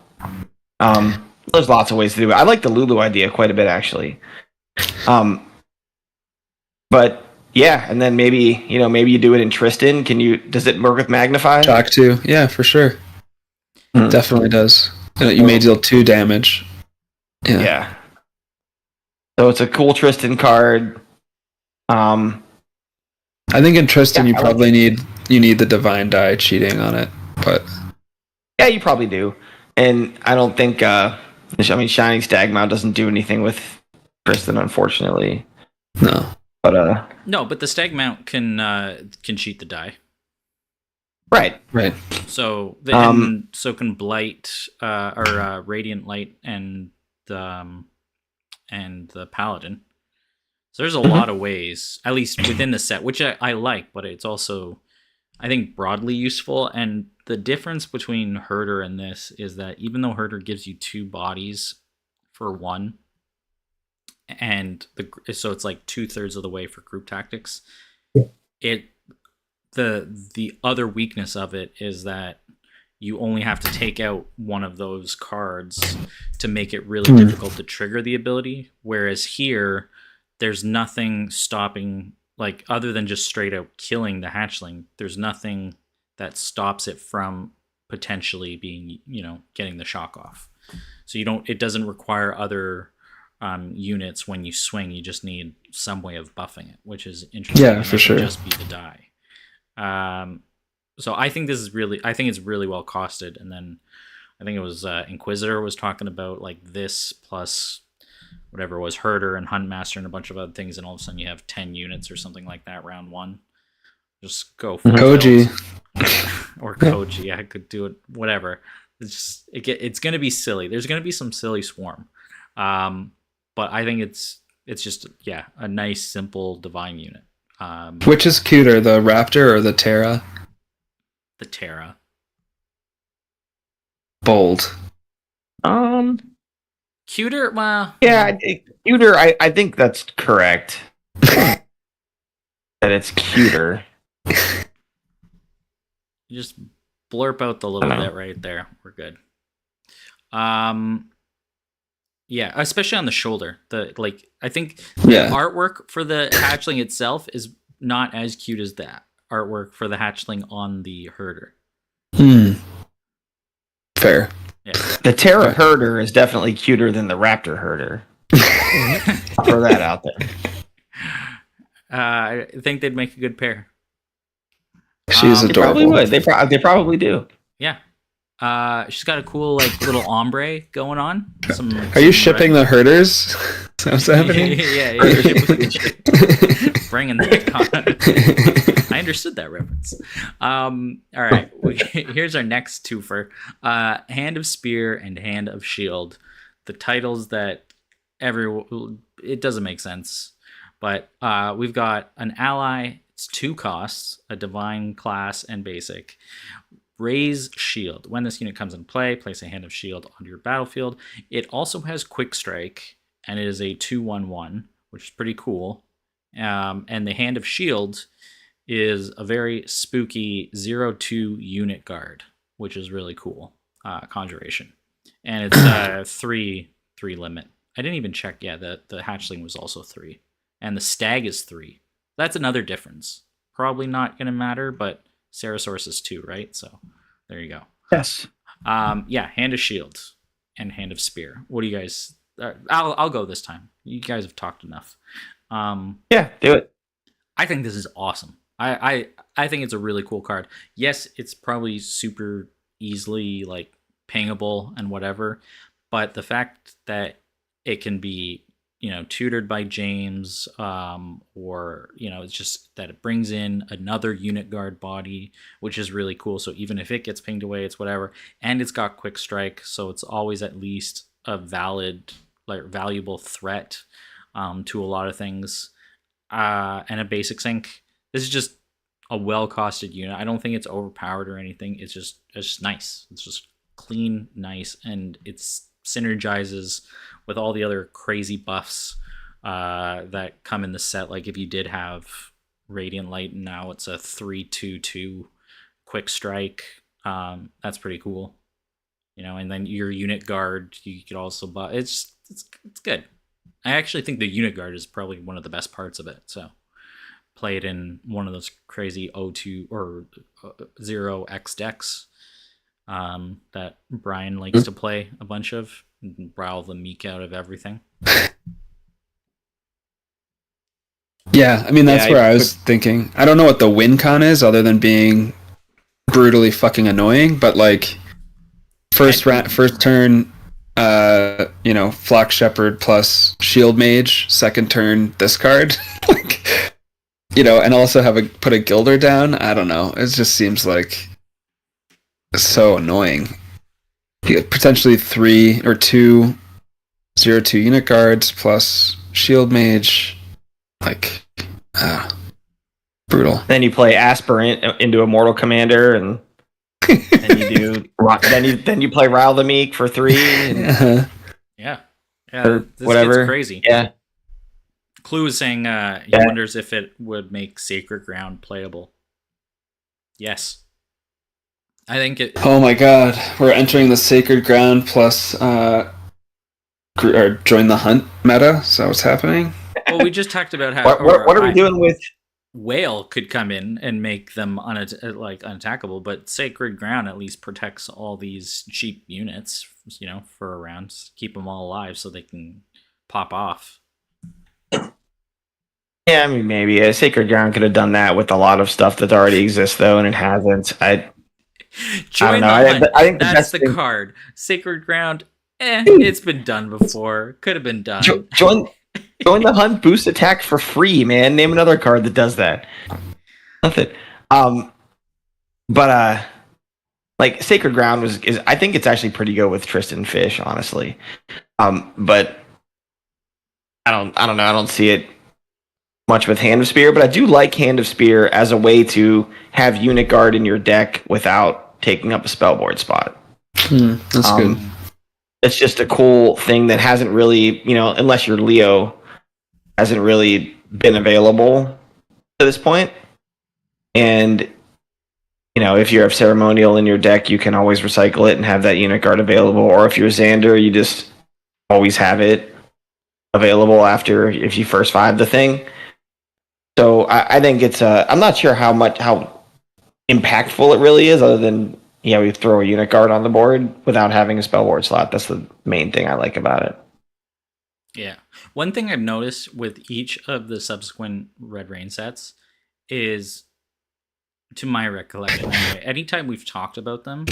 There's lots of ways to do it. I like the Lulu idea quite a bit, actually. But yeah, and then maybe you do it in Tristan. Does it work with Magnify? Shock 2, yeah, for sure. Definitely does. You may deal 2 damage. Yeah. So it's a cool Tristan card. I think in Tristan you probably need the Divine Die cheating on it, but yeah, you probably do. And I don't think Shining Stagmount doesn't do anything with Tristan, unfortunately. No. But no, but the Stagmount can cheat the die. Right. So so can Blight or Radiant Light and the Paladin. So there's a lot of ways, at least within the set, which I like, but it's also, I think, broadly useful. And the difference between Herder and this is that even though Herder gives you 2 bodies for 1, and so it's like 2/3 of the way for group tactics, the other weakness of it is that you only have to take out one of those cards to make it really difficult to trigger the ability. Whereas here, there's nothing stopping, like, other than just straight out killing the hatchling, there's nothing that stops it from potentially being, getting the shock off. So it doesn't require other units when you swing. You just need some way of buffing it, which is interesting. Yeah, for sure. Just be the die. So I think it's really well costed. And then I think it was Inquisitor was talking about like this plus whatever it was, Herder and Huntmaster and a bunch of other things, and all of a sudden you have 10 units or something like that round 1. Just go for Koji. Or Koji. Yeah, I could do it, whatever. It's going to be silly. There's going to be some silly swarm. But I think it's just, a nice, simple divine unit. Which is cuter, the Raptor or the Terra? The Terra. Bold. Cuter? Well... Yeah, cuter, I think that's correct. That it's cuter. You just blurp out the little bit right there. We're good. Yeah, especially on the shoulder. I think the artwork for the hatchling itself is not as cute as that artwork for the hatchling on the Herder. Fair. Yeah. The Terra Herder is definitely cuter than the Raptor Herder. Throw that out there. I think they'd make a good pair. She's adorable. They probably would. They probably do. Yeah. She's got a cool little ombre going on. Are you shipping the Herders? What's happening? Yeah. Bringing that on. I understood that reference. All right. Here's our next twofer. Hand of Spear and Hand of Shield. The titles that it doesn't make sense. But we've got an ally. It's 2 costs, a divine class and basic. Raise Shield. When this unit comes in play, place a Hand of Shield onto your battlefield. It also has Quick Strike, and it is a 2/1/1, which is pretty cool. And the Hand of Shield is a very spooky 0-2 unit guard, which is really cool. Conjuration. And it's 3 limit. I didn't even check. Yeah, the hatchling was also 3. And the stag is 3. That's another difference. Probably not going to matter, but Sarasaurus is 2, right? So there you go. Yes. Yeah, Hand of Shield and Hand of Spear. What do you guys... I'll go this time. You guys have talked enough. Yeah, do it. I think this is awesome. I think it's a really cool card. Yes, it's probably super easily like pingable and whatever, but the fact that it can be, tutored by James, or it's just that it brings in another unit guard body, which is really cool. So even if it gets pinged away, it's whatever, and it's got quick strike, so it's always at least a valuable threat to a lot of things, and a basic sync. This is just a well-costed unit. I don't think it's overpowered or anything. It's just nice. It's just clean, nice, and it synergizes with all the other crazy buffs that come in the set. Like if you did have Radiant Light, and now it's a 3/2/2 quick strike. That's pretty cool. And then your unit guard, you could also buy. It's good. I actually think the unit guard is probably one of the best parts of it. So play it in one of those crazy 0-2 or 0x decks that Brian likes to play a bunch of, and rile the meek out of everything. Yeah, I mean, that's where I was thinking. I don't know what the win con is other than being brutally fucking annoying, but like first turn, Flock Shepherd plus Shield Mage, second turn this card, and also put a Gilder down. I don't know. It just seems like so annoying. Potentially 3 or 2 0-2 unit guards plus Shield Mage, brutal. Then you play Aspirant into Immortal Commander, and then you do then you play Rile the Meek for 3. And, yeah, or this whatever. gets crazy. Yeah. Clue is saying he wonders if it would make Sacred Ground playable. Yes. I think it... Oh my god, we're entering the Sacred Ground plus or join the hunt meta. Is that what's happening? Well, we just talked about how... What are we doing with... Whale could come in and make them unattackable, but Sacred Ground at least protects all these cheap units, for a round. Keep them all alive so they can pop off. Yeah, I mean, maybe Sacred Ground could have done that with a lot of stuff that already exists, though, and it hasn't. I don't know. I think that's the card. Sacred Ground, it's been done before. Could have been done. Join the hunt, boost attack for free, man. Name another card that does that. Nothing. But Sacred Ground is I think it's actually pretty good with Tristan Fish, honestly. But I don't know. I don't see it much with Hand of Spear, but I do like Hand of Spear as a way to have unit guard in your deck without taking up a spellboard spot. That's good. It's just a cool thing that hasn't really, unless you're Leo, hasn't really been available to this point. And, if you have Ceremonial in your deck, you can always recycle it and have that unit guard available. Or if you're Xander, you just always have it available if you first 5 the thing. So I think it's I'm not sure how impactful it really is, other than we throw a unit guard on the board without having a spellboard slot. That's the main thing I like about it. Yeah. One thing I've noticed with each of the subsequent Red Rain sets is, to my recollection anyway, anytime we've talked about them,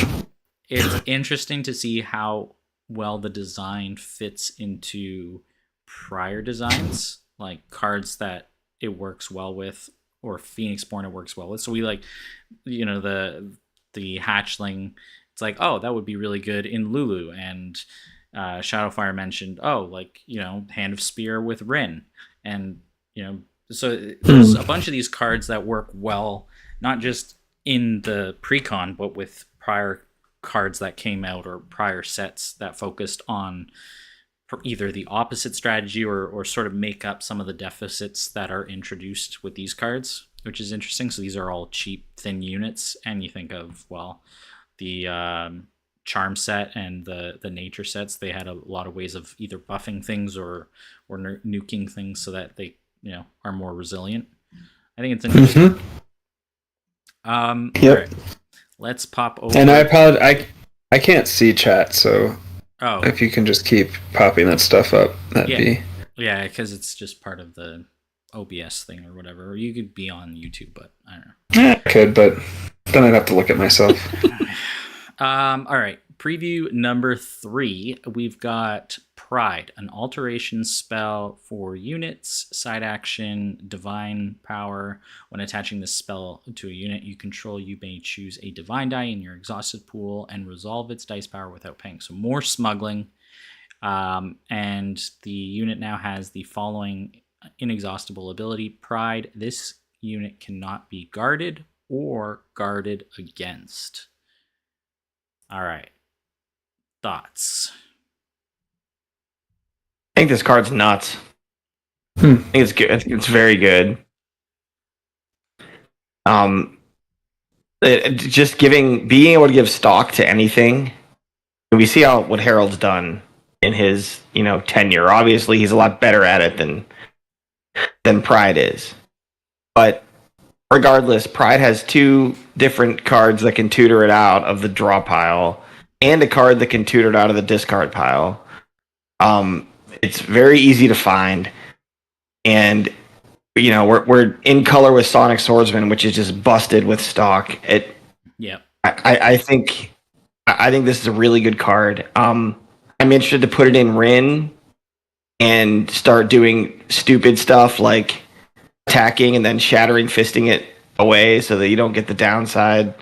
it's interesting to see how well the design fits into prior designs, like cards that it works well with, or Phoenixborn it works well with. So we the hatchling, it's like, oh, that would be really good in Lulu. And Shadowfire mentioned, Hand of Spear with Rin. And, so there's a bunch of these cards that work well, not just in the pre-con, but with prior cards that came out or prior sets that focused on either the opposite strategy or sort of make up some of the deficits that are introduced with these cards. which is interesting. So these are all cheap, thin units, and you think of, well, the charm set and the nature sets. They had a lot of ways of either buffing things or nuking things so that they are more resilient. I think it's interesting. Yep. All right, let's pop over. And I apologize. I can't see chat, so if you can just keep popping that stuff up, that'd be... Yeah, because it's just part of the OBS thing or whatever. Or you could be on YouTube, but I don't know. Yeah, I could, but then I'd have to look at myself. All right. Preview number 3. We've got Pride, an alteration spell for units, side action, divine power. When attaching this spell to a unit you control, you may choose a divine die in your exhausted pool and resolve its dice power without paying. So more smuggling. And the unit now has the following inexhaustible ability: Pride. This unit cannot be guarded or guarded against. All right. Thoughts? I think this card's nuts. I think it's good. It's very good. Just being able to give stock to anything. We see what Harold's done in his tenure. Obviously, he's a lot better at it than Pride is. But regardless, Pride has 2 different cards that can tutor it out of the draw pile, and a card that can tutor it out of the discard pile. It's very easy to find, and we're in color with Sonic Swordsman, which is just busted with stock. I think this is a really good card. I'm interested to put it in Rin and start doing stupid stuff like attacking and then shattering fisting it away so that you don't get the downside.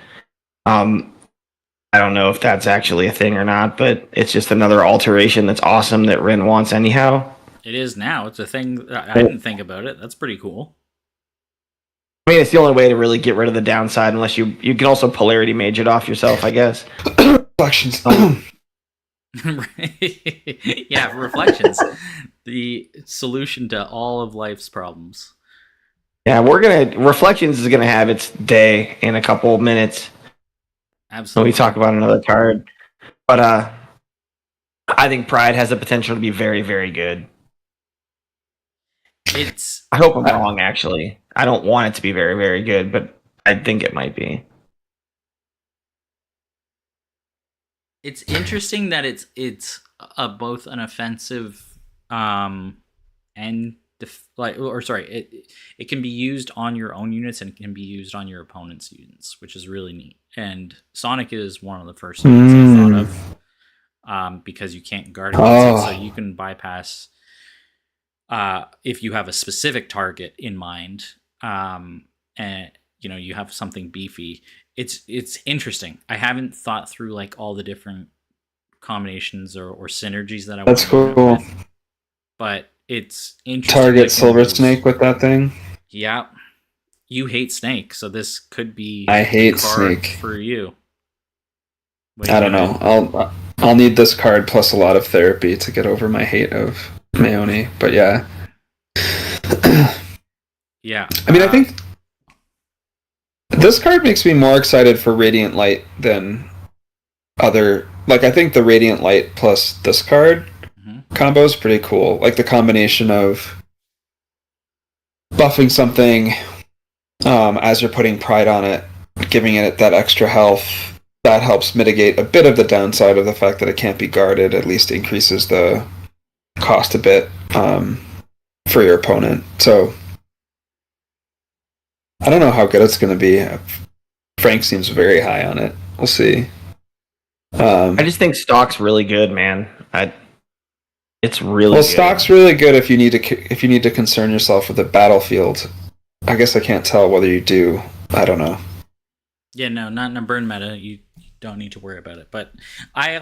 I don't know if that's actually a thing or not, but it's just another alteration that's awesome that Rin wants anyhow. It is now. It's a thing. I didn't think about it. That's pretty cool. I mean, it's the only way to really get rid of the downside, unless you can also polarity mage it off yourself, I guess. Reflections. Yeah, reflections. The solution to all of life's problems. Yeah, Reflections is gonna have its day in a couple minutes. Absolutely. When we talk about another card. But I think Pride has the potential to be very, very good. I hope I'm wrong, actually. I don't want it to be very, very good, but I think it might be. It's interesting that it's both an offensive and it can be used on your own units and it can be used on your opponent's units, which is really neat. And Sonic is one of the first units I thought of, because you can't guard against it, so you can bypass if you have a specific target in mind, and you have something beefy. It's interesting. I haven't thought through like all the different combinations or synergies that I want. That's cool. But it's interesting. Target Silver Snake with that thing. Yeah, you hate Snake, so this could be. I hate Snake for you. I don't know. I'll need this card plus a lot of therapy to get over my hate of Mayoni. But yeah. Yeah. I mean, I think this card makes me more excited for Radiant Light than other. Like, I think the Radiant Light plus this card combo is pretty cool. Like the combination of buffing something as you're putting Pride on it, giving it that extra health, that helps mitigate a bit of the downside of the fact that it can't be guarded, at least increases the cost a bit for your opponent. So I don't know how good it's going to be. Frank seems very high on it. We'll see. I just think stock's really good, man. It's really well. Good. Stock's really good if you need to concern yourself with the battlefield. I guess I can't tell whether you do. I don't know. Yeah, no, not in a burn meta. You don't need to worry about it. But I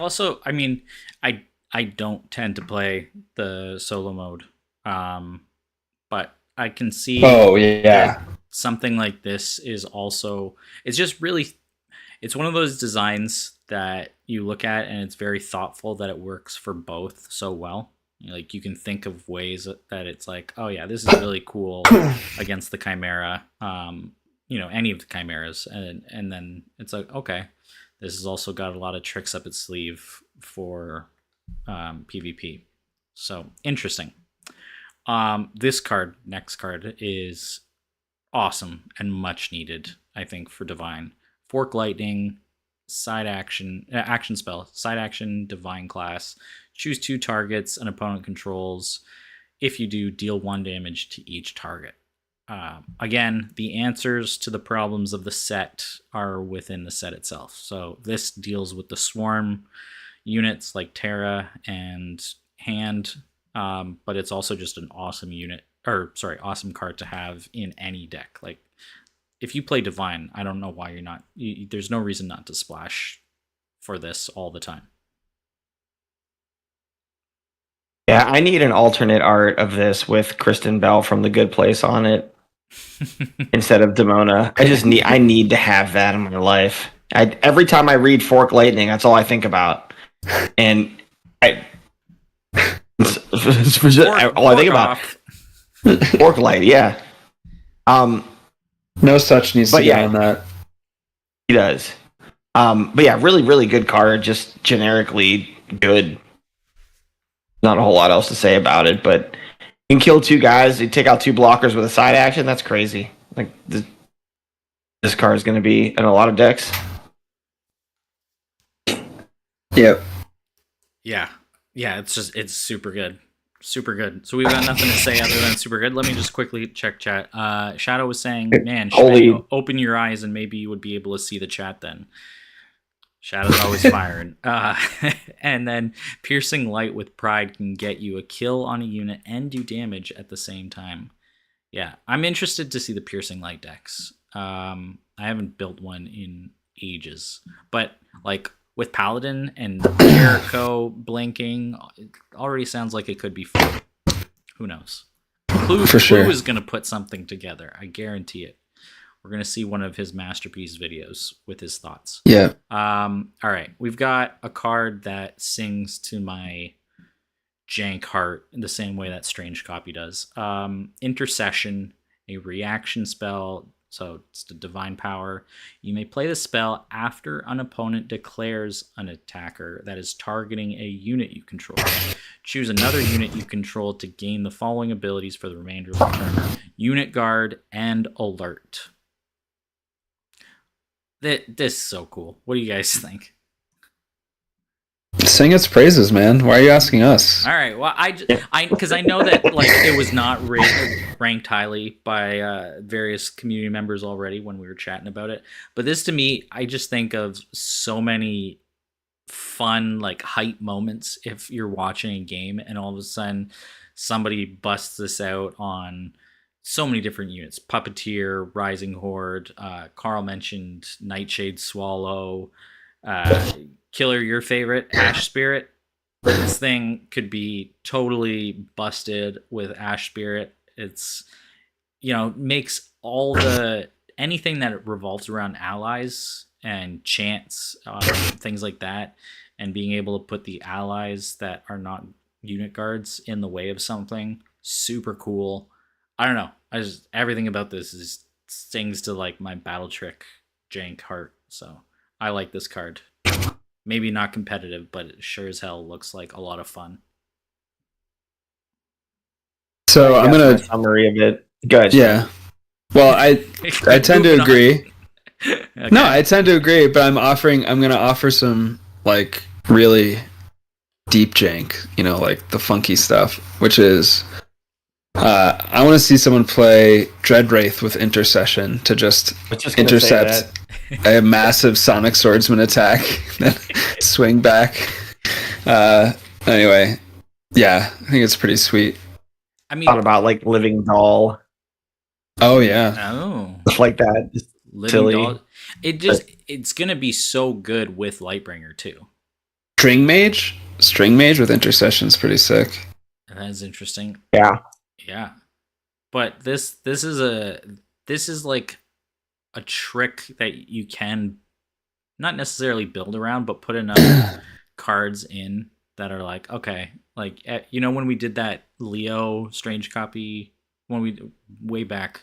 don't tend to play the solo mode. But I can see. Oh yeah. Something like this is also. It's just really. It's one of those designs that you look at and it's very thoughtful that it works for both so well. Like you can think of ways that it's like, oh yeah, this is really cool against the Chimera, any of the Chimeras, and then it's like, okay, this has also got a lot of tricks up its sleeve for PvP. So interesting. This next card, is awesome and much needed, I think, for Divine. Fork Lightning, action spell, side action, Divine class. Choose 2 targets an opponent controls. If you do, deal 1 damage to each target. Again, the answers to the problems of the set are within the set itself. So this deals with the swarm units like Terra and Hand, but it's also just an awesome awesome card to have in any deck. Like, if you play Divine, I don't know why you're not. There's no reason not to splash for this all the time. Yeah, I need an alternate art of this with Kristen Bell from The Good Place on it instead of Demona. I need to have that in my life. Every time I read Fork Lightning, that's all I think about. And all I think about Fork Light, yeah. No such needs to be on that. He does. But yeah, really, really good card. Just generically good. Not a whole lot else to say about it, but you can kill 2 guys. You take out 2 blockers with a side action. That's crazy. Like this card is going to be in a lot of decks. Yep. Yeah. It's super good. Super good. So we've got nothing to say other than super good. Let me just quickly check chat. Shadow was saying, man, open your eyes and maybe you would be able to see the chat then. Shadow's always firing. And then Piercing Light with Pride can get you a kill on a unit and do damage at the same time. Yeah, I'm interested to see the Piercing Light decks. I haven't built one in ages. But, like, with Paladin and Jericho blinking, it already sounds like it could be fun. Who knows? Clue is going to put something together. I guarantee it. We're going to see one of his masterpiece videos with his thoughts. Yeah. All right. We've got a card that sings to my jank heart in the same way that Strange Copy does. Intercession, a reaction spell. So it's the Divine Power. You may play the spell after an opponent declares an attacker that is targeting a unit you control. Choose another unit you control to gain the following abilities for the remainder of the turn. Unit Guard and Alert. This is so cool. What do you guys think? Sing its praises, man. Why are you asking us? All right. Well, because I know that like it was not ranked highly by various community members already when we were chatting about it. But this, to me, I just think of so many fun like hype moments if you're watching a game and all of a sudden somebody busts this out on so many different units. Puppeteer, Rising Horde, Carl mentioned Nightshade Swallow, Killer, your favorite, Ash Spirit. This thing could be totally busted with Ash Spirit. It's, makes anything that revolves around allies and chants, things like that, and being able to put the allies that are not unit guards in the way of something, super cool. I don't know. Everything about this stings to like my Battle Trick jank heart. So I like this card. Maybe not competitive, but it sure as hell looks like a lot of fun. So I'm gonna summary of it. Good. Yeah. Well, I tend to agree. Okay. No, I tend to agree, but I'm gonna offer some like really deep jank, like the funky stuff, which is I want to see someone play Dreadwraith with Intercession to just intercept a massive Sonic Swordsman attack, then swing back. Anyway, yeah, I think it's pretty sweet. I mean, thought about like Living Doll. Oh yeah. Oh, stuff like that. Just silly. Doll. It's gonna be so good with Lightbringer too. String Mage with Intercession is pretty sick. That is interesting. Yeah, but this is like a trick that you can not necessarily build around, but put enough cards in that are like, okay, like when we did that Leo strange copy when we way back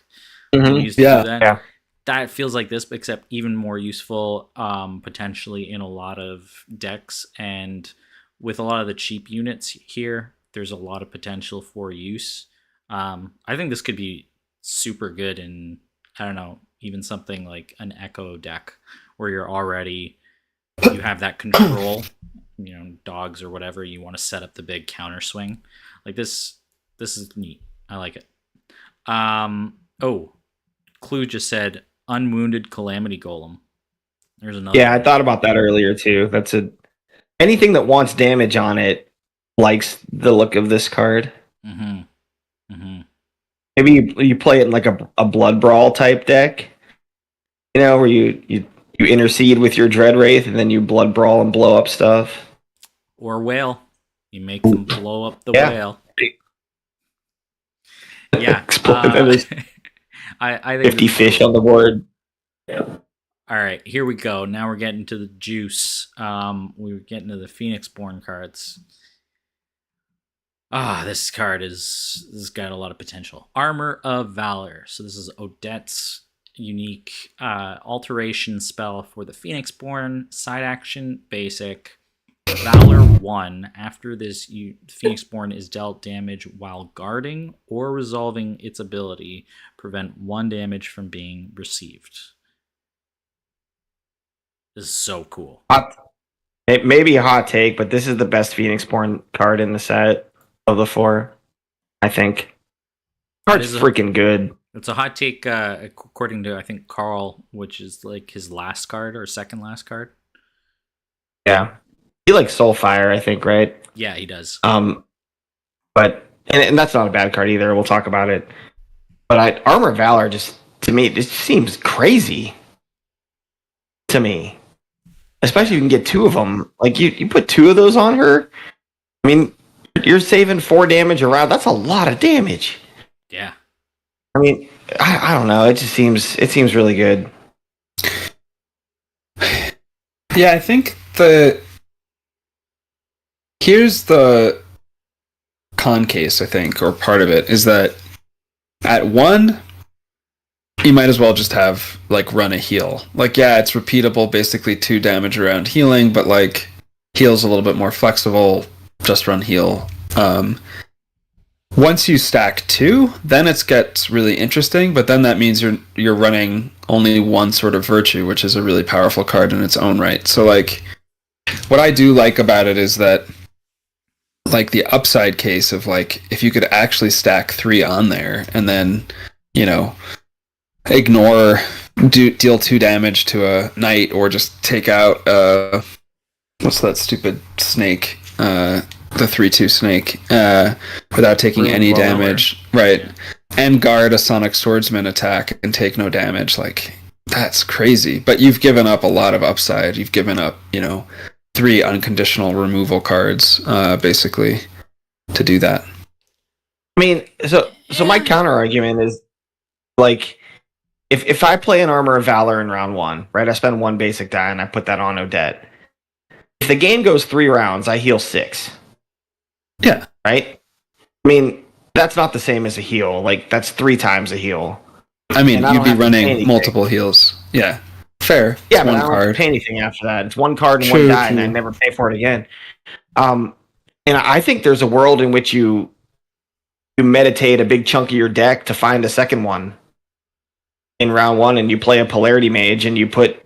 when we used to do that. Yeah. That feels like this, except even more useful, potentially in a lot of decks, and with a lot of the cheap units here, there's a lot of potential for use. I think this could be super good in, I don't know, even something like an Echo deck where you have that control, dogs or whatever, you want to set up the big counter swing. Like this is neat. I like it. Clue just said Unwounded Calamity Golem. There's another. Yeah, I thought about that earlier too. Anything that wants damage on it likes the look of this card. Maybe you play it in like a blood brawl type deck, where you intercede with your Dread Wraith and then you blood brawl and blow up stuff. Or whale, you make them blow up the whale. Yeah, I think 50 fish on the board. Yeah. All right, here we go. Now we're getting to the juice. We were getting to the Phoenix-born cards. This card has got a lot of potential. Armor of Valor. So this is Odette's unique alteration spell for the Phoenix-born. Side action, basic. Valor 1. After this, Phoenix-born is dealt damage while guarding or resolving its ability. Prevent 1 damage from being received. This is so cool. It may be a hot take, but this is the best Phoenix-born card in the set of the 4, I think. Card's freaking good. It's a hot take according to, I think, Carl, which is like his last card or second last card. Yeah. He likes Soulfire, I think, right? Yeah, he does. But and that's not a bad card either. We'll talk about it. But Armor of Valor just, to me, it seems crazy to me. Especially if you can get 2 of them. Like, you put 2 of those on her, I mean, you're saving 4 damage around. That's a lot of damage. Yeah. I mean, I don't know. It seems really good. Yeah, I think here's the con case, I think, or part of it, is that at 1, you might as well just have, like, run a heal. Like, yeah, it's repeatable, basically 2 damage around healing, but, like, heal's a little bit more flexible, just run heal. Once you stack 2, then it gets really interesting, but then that means you're running only 1 sort of virtue, which is a really powerful card in its own right. So, like, what I do like about it is that, like, the upside case of, like, if you could actually stack 3 on there and then, ignore, deal 2 damage to a knight, or just take out what's that stupid snake, the 3/2 snake, without taking any damage, right? And guard a Sonic Swordsman attack and take no damage. Like, that's crazy. But you've given up a lot of upside. You've given up, 3 unconditional removal cards, basically, to do that. I mean, so my counter argument is, like, if I play an Armor of Valor in round 1, right, I spend 1 basic die and I put that on Odette. If the game goes 3 rounds, I heal 6. Yeah. Right? I mean, that's not the same as a heal. Like, that's 3 times a heal. I mean, you'd be running multiple heals. Yeah. Fair. Yeah, but I don't have to pay anything after that. It's 1 card and 1 die, and I never pay for it again. And I think there's a world in which you meditate a big chunk of your deck to find a second one in round 1, and you play a Polarity Mage, and you put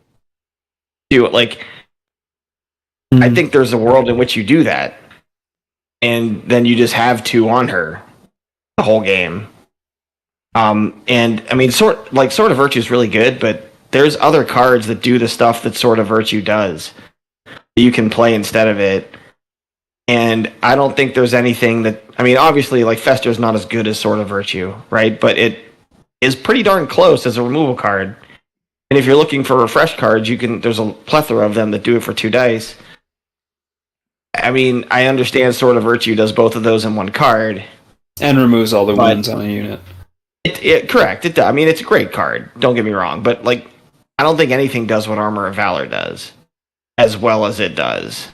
2, like... I think there's a world in which you do that. And then you just have 2 on her the whole game. And I mean, Sword of Virtue is really good, but there's other cards that do the stuff that Sword of Virtue does that you can play instead of it. And I don't think there's anything that, I mean, obviously, like, Fester's not as good as Sword of Virtue, right? But it is pretty darn close as a removal card. And if you're looking for refresh cards, there's a plethora of them that do it for 2 dice. I mean, I understand Sword of Virtue does both of those in 1 card. And removes all the wounds on a unit. Correct. I mean, it's a great card. Don't get me wrong. But, like, I don't think anything does what Armor of Valor does as well as it does.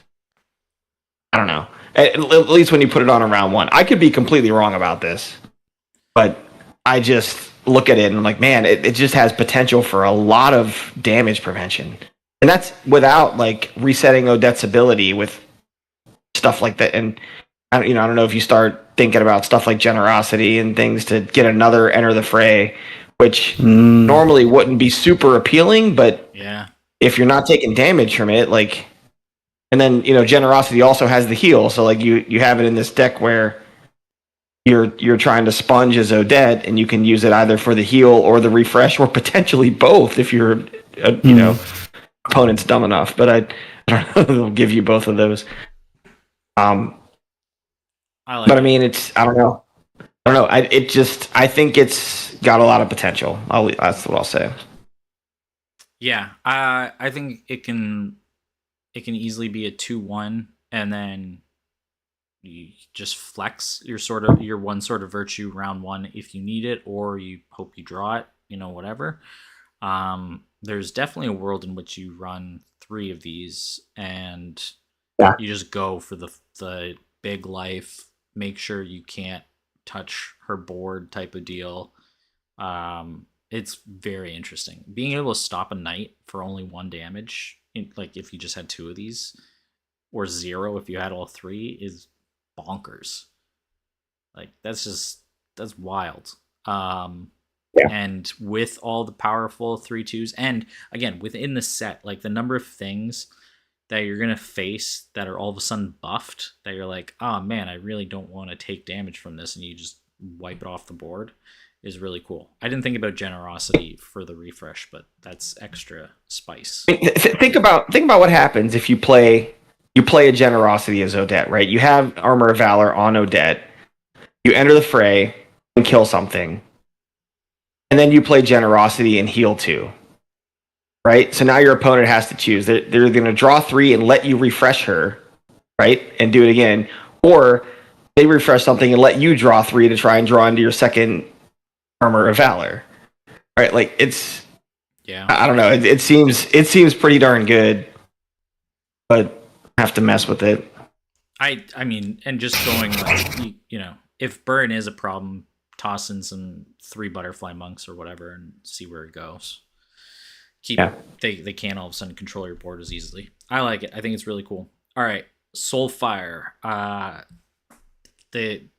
I don't know. At least when you put it on around 1. I could be completely wrong about this, but I just look at it and I'm like, man, it just has potential for a lot of damage prevention. And that's without like resetting Odette's ability with stuff like that. And I don't know if you start thinking about stuff like generosity and things to get another enter the fray, which normally wouldn't be super appealing, but Yeah. if you're not taking damage from it, like, and then generosity also has the heal, so like you have it in this deck where you're trying to sponge as Odette, and you can use it either for the heal or the refresh, or potentially both if your opponent's dumb enough. But I don't know, they'll give you both of those. I mean, I don't know. I think it's got a lot of potential. That's what I'll say. Yeah, I think it can easily be a 2-1, and then you just flex your one sort of virtue round 1 if you need it, or you hope you draw it, whatever. There's definitely a world in which you run 3 of these, and you just go for the big life, make sure you can't touch her board type of deal. It's very interesting. Being able to stop a knight for only 1 damage, like if you just had 2 of these, or 0 if you had all 3, is bonkers. Like that's wild. And with all the powerful 3/2s, and again within the set, like the number of things that you're gonna face that are all of a sudden buffed, that you're like, oh man, I really don't want to take damage from this, and you just wipe it off the board, is really cool. I didn't think about generosity for the refresh, but that's extra spice. Think about what happens if you play a generosity as Odette, right? You have Armor of Valor on Odette, you enter the fray and kill something, and then you play generosity and heal 2. Right? So now your opponent has to choose. They're going to draw 3 and let you refresh her, right? And do it again. Or they refresh something and let you draw 3 to try and draw into your second Armor of Valor. Right? Like it's, I don't know. It seems pretty darn good, but I have to mess with it. I mean, and just going like, if burn is a problem, toss in some 3 butterfly monks or whatever and see where it goes. They can't all of a sudden control your board as easily. I like it. I think it's really cool. All right, Soulfire. The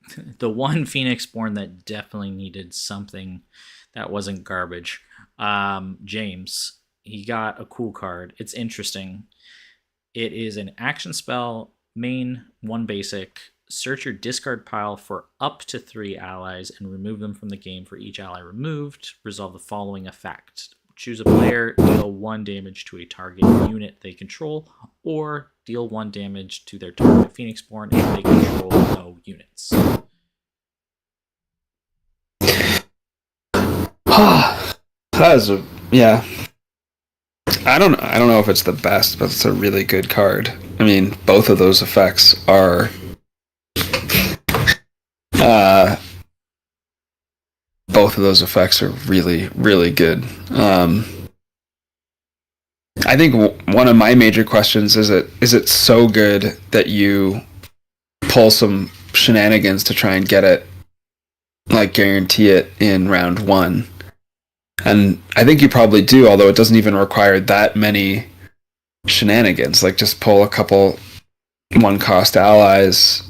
one Phoenix born that definitely needed something that wasn't garbage. James, he got a cool card. It's interesting. It is an action spell, main 1 basic. Search your discard pile for up to 3 allies and remove them from the game for each ally removed. Resolve the following effect. Choose a player, deal 1 damage to a target unit they control, or deal 1 damage to their target Phoenixborn if they control no units. I don't know if it's the best, but it's a really good card. I mean, both of those effects are really, really good. I think one of my major questions is it so good that you pull some shenanigans to try and get it, like guarantee it in round 1? And I think you probably do, although it doesn't even require that many shenanigans. Like just pull a couple 1-cost allies,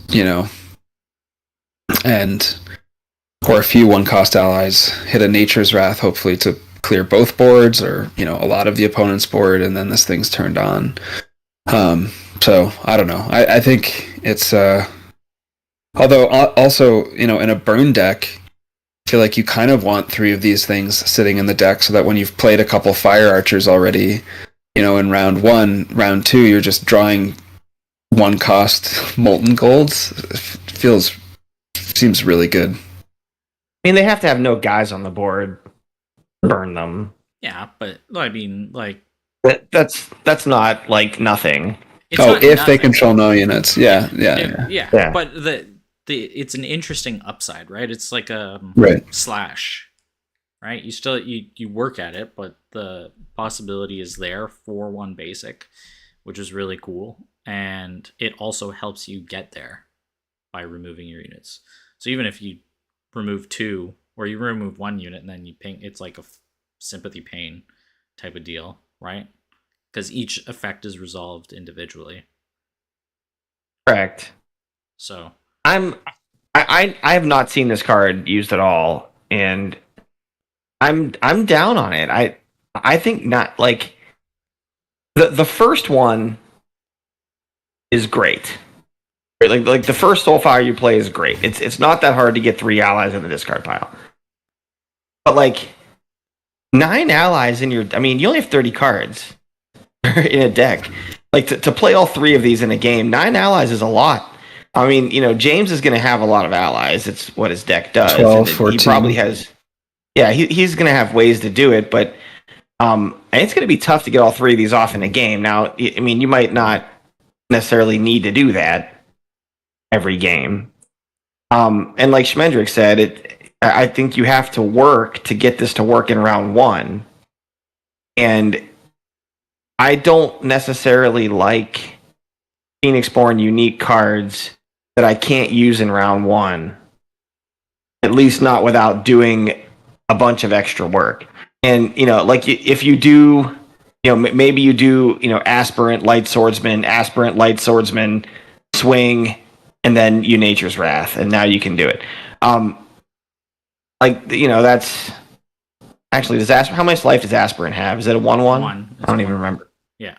and or a few 1-cost allies, hit a Nature's Wrath, hopefully to clear both boards, or a lot of the opponent's board, and then this thing's turned on. So I don't know. I think it's although also in a burn deck, I feel like you kind of want 3 of these things sitting in the deck, so that when you've played a couple Fire Archers already, in round 1, round 2, you're just drawing 1-cost Molten Golds. Seems really good. I mean, they have to have no guys on the board. Burn them. Yeah, but I mean, like that's not like nothing. If they control no units, yeah. But it's an interesting upside, right? It's like a slash, right? You still you work at it, but the possibility is there for 1 basic, which is really cool. and it also helps you get there by removing your units. So even if you remove 2, or you remove 1 unit and then you ping, it's like a sympathy pain type of deal, right? Because each effect is resolved individually. Correct. So I have not seen this card used at all, and I'm down on it. I think not, like the first one is great. Like the first Soulfire you play is great. It's not that hard to get 3 allies in the discard pile. But like 9 allies in your, I mean, you only have 30 cards in a deck. Like to play all 3 of these in a game, 9 allies is a lot. I mean, you know, James is going to have a lot of allies. It's what his deck does. 12, 14. He probably has, yeah, he's going to have ways to do it, but and it's going to be tough to get all 3 of these off in a game. Now, I mean, you might not necessarily need to do that every game. And like Schmendrick said, I think you have to work to get this to work in round 1. And I don't necessarily like Phoenixborn unique cards that I can't use in round 1. At least not without doing a bunch of extra work. And, you know, like if you do, you know, maybe you do, you know, Aspirant, Light Swordsman, swing, and then you Nature's Wrath, and now you can do it. Like, you know, that's actually, how much life does Aspirant have? Is it a 1/1? 1. I don't even remember. Yeah.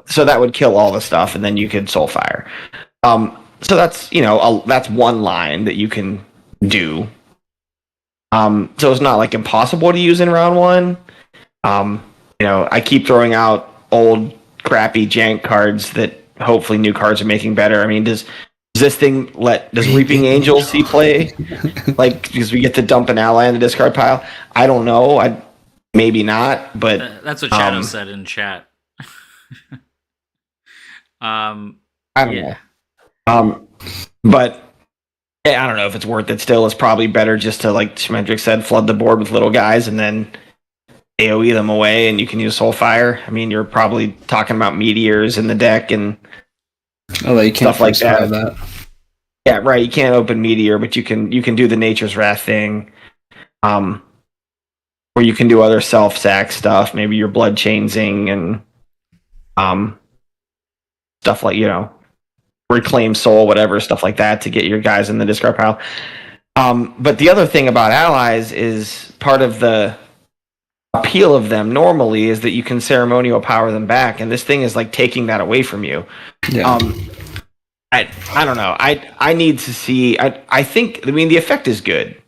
So that would kill all the stuff, and then you could Soulfire. So that's, you know, that's 1 line that you can do. So it's not like impossible to use in round 1. You know, I keep throwing out old crappy jank cards that hopefully new cards are making better. I mean, does Reaping Angel see play? Like, because we get to dump an ally in the discard pile? I don't know. Maybe not, but That's what Shadow said in chat. I don't know. But I don't know if it's worth it still. It's probably better just to, like Schmendrick said, flood the board with little guys and then AoE them away, and you can use Soulfire. I mean, you're probably talking about meteors in the deck and stuff like that. Yeah, right. You can't open meteor, but you can do the Nature's Wrath thing, or you can do other self-sack stuff. Maybe your blood chainsing and stuff like, you know, reclaim soul, whatever, stuff like that to get your guys in the discard pile. But the other thing about allies is part of the appeal of them normally is that you can ceremonial power them back, and this thing is like taking that away from you. Yeah. I don't know. I need to see. I think, I mean, the effect is good,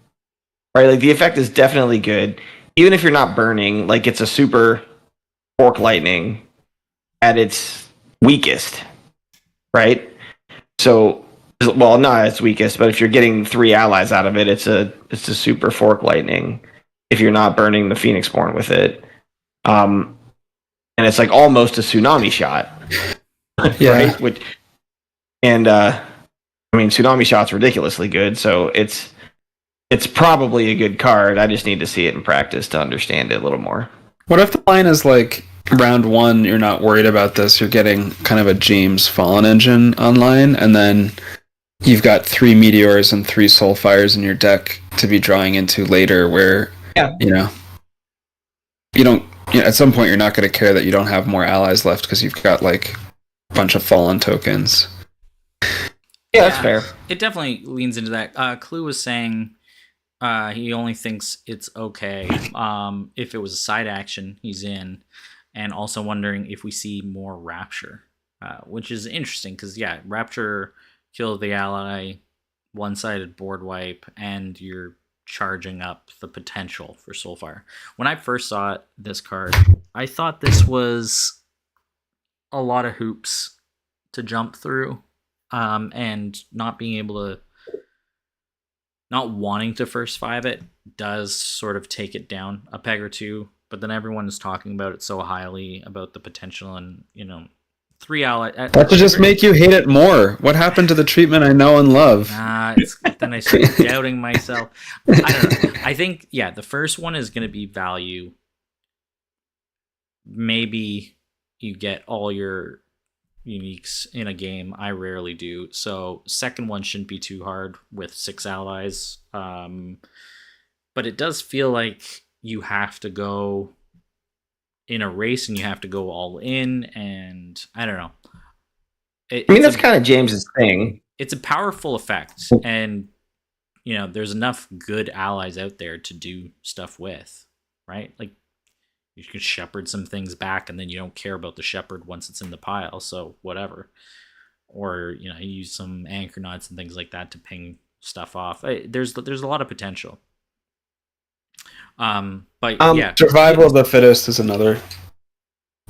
right? Like the effect is definitely good, even if you're not burning. Like it's a super fork lightning at its weakest, right? So, well, not its weakest, but if you're getting 3 allies out of it, it's a super fork lightning. If you're not burning the Phoenixborn with it, and it's like almost a tsunami shot, Yeah. Right? I mean, tsunami shot's ridiculously good, so it's probably a good card. I just need to see it in practice to understand it a little more. What if the line is like round 1, you're not worried about this, you're getting kind of a James Fallen engine online, and then you've got 3 meteors and 3 Soulfires in your deck to be drawing into later, where you know, you don't, you know, at some point you're not going to care that you don't have more allies left because you've got like a bunch of fallen tokens. Yeah, that's fair. It definitely leans into that. Clue was saying he only thinks it's okay if it was a side action he's in, and also wondering if we see more Rapture, which is interesting because, yeah, Rapture kill the ally, one-sided board wipe, and you're charging up the potential for Soulfire. When I first saw this card, I thought this was a lot of hoops to jump through, and not being able to, not wanting to first 5 it does sort of take it down a peg or two, but then everyone is talking about it so highly about the potential, and, you know, 3 ally. That should just make you hate it more. What happened to the treatment I know and love? Then I start doubting myself. I don't know. I think, yeah, the first one is going to be value. Maybe you get all your uniques in a game. I rarely do. So second one shouldn't be too hard with 6 allies. But it does feel like you have to go in a race and you have to go all in, and I don't know. That's kind of James's thing. It's a powerful effect, and there's enough good allies out there to do stuff with, right? Like you can shepherd some things back, and then you don't care about the shepherd once it's in the pile, so whatever. Or you use some anchor knots and things like that to ping stuff off. There's a lot of potential. But yeah, survival of the fittest is another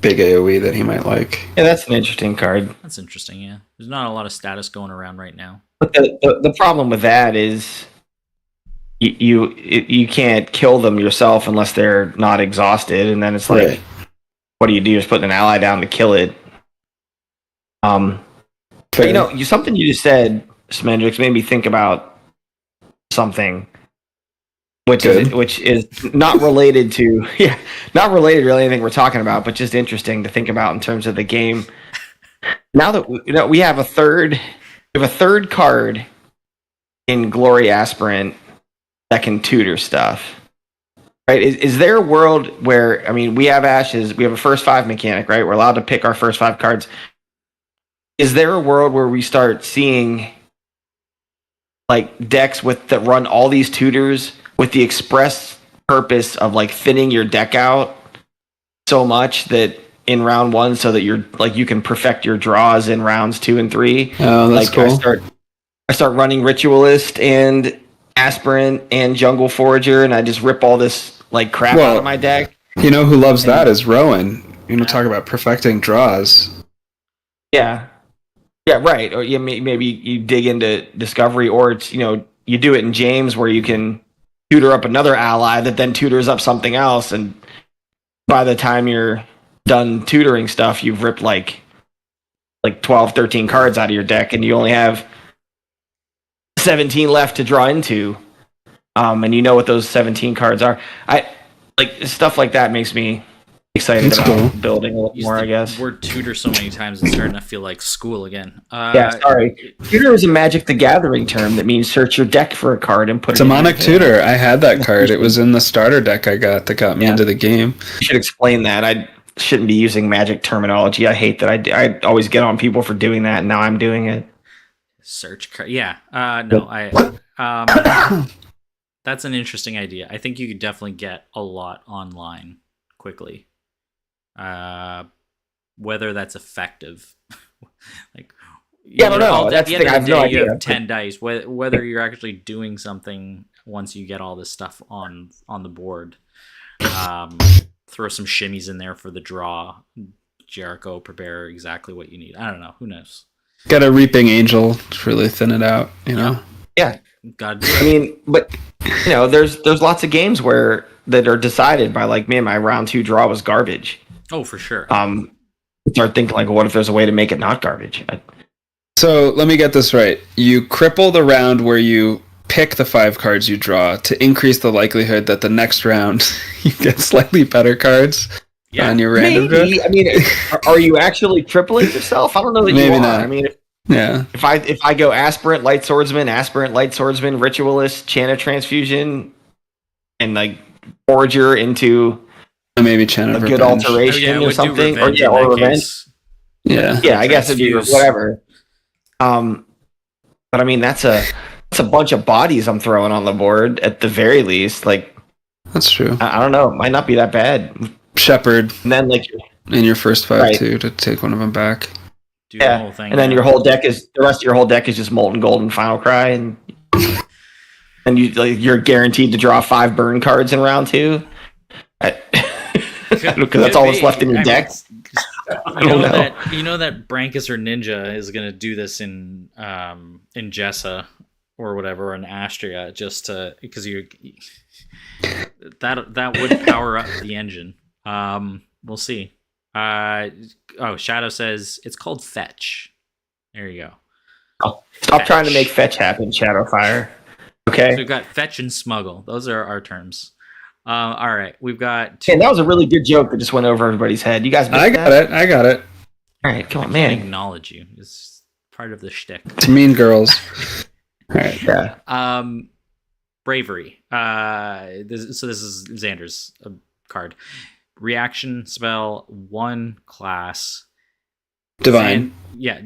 big AoE that he might like. Yeah, that's an interesting card. That's interesting. Yeah, there's not a lot of status going around right now. But the problem with that is you can't kill them yourself unless they're not exhausted, and then it's like, right. What do? You just put an ally down to kill it. But something you just said, Smendrix, made me think about something. Which is not related to not related to really anything we're talking about, but just interesting to think about in terms of the game. Now that we have a third card in Glory Aspirant that can tutor stuff, right? Is there a world where we have ashes, we have a first 5 mechanic, right? We're allowed to pick our first 5 cards. Is there a world where we start seeing like decks that run all these tutors with the express purpose of like thinning your deck out so much that in round 1, so that you're like you can perfect your draws in rounds 2 and 3? Oh, that's cool. I start running Ritualist and Aspirant and Jungle Forager, and I just rip all this like crap out of my deck. You know who loves that is Rowan. Talk about perfecting draws. Yeah, right. Or maybe you dig into Discovery, or it's you do it in James where you can tutor up another ally that then tutors up something else, and by the time you're done tutoring stuff, you've ripped like 12, 13 cards out of your deck, and you only have 17 left to draw into. And you know what those 17 cards are. I like stuff like that makes me excited about building a little more, I guess. Word tutor so many times it's starting to feel like school again. Sorry. Tutor is a Magic the Gathering term that means search your deck for a card and put it's it in. Demonic Tutor. I had that card. It was in the starter deck I got that got me into the game. You should explain that. I shouldn't be using Magic terminology. I hate that. I always get on people for doing that, and now I'm doing it. Search card. Yeah. That's an interesting idea. I think you could definitely get a lot online quickly. Whether that's effective, like I don't know. That's the thing. I have no idea. You have 10 dice. Whether you're actually doing something once you get all this stuff on the board. Throw some shimmies in there for the draw. Jericho, prepare exactly what you need. I don't know. Who knows? Got a Reaping Angel to really thin it out. Yeah. God. But there's lots of games that are decided by like, man, my round 2 draw was garbage. Oh, for sure. Start thinking like, what if there's a way to make it not garbage? So let me get this right. You cripple the round where you pick the 5 cards you draw to increase the likelihood that the next round you get slightly better cards on your random draw. Are you actually tripling yourself? I don't know that maybe you not. Yeah. If I go Aspirant, Light Swordsman, Ritualist, Channel Transfusion, and like Forager into maybe Channel a good alteration or something, or Revenge. Yeah, I guess it'd be whatever. But that's a bunch of bodies I'm throwing on the board at the very least. Like that's true. I don't know. It might not be that bad. Shepherd, and then like in your first 5 too to take one of them back. Do the whole thing, and then the rest of your whole deck is just Molten Gold and Final Cry, and you're guaranteed to draw 5 burn cards in round 2. Because that's all that's left in your deck. You know that Brankus or Ninja is going to do this in Jessa or whatever, or in Astria, just to because that would power up the engine. We'll see. Shadow says it's called Fetch. There you go. Stop trying to make Fetch happen, Shadowfire. Okay. So we've got Fetch and Smuggle. Those are our terms. All right, we've got. And that was a really good joke that just went over everybody's head. You guys, I got it. All right, come I on, can't man. acknowledge you. It's part of the shtick. It's Mean Girls. All right. Yeah. Bravery. So this is Xander's card. Reaction spell, 1 class. Divine. Yeah.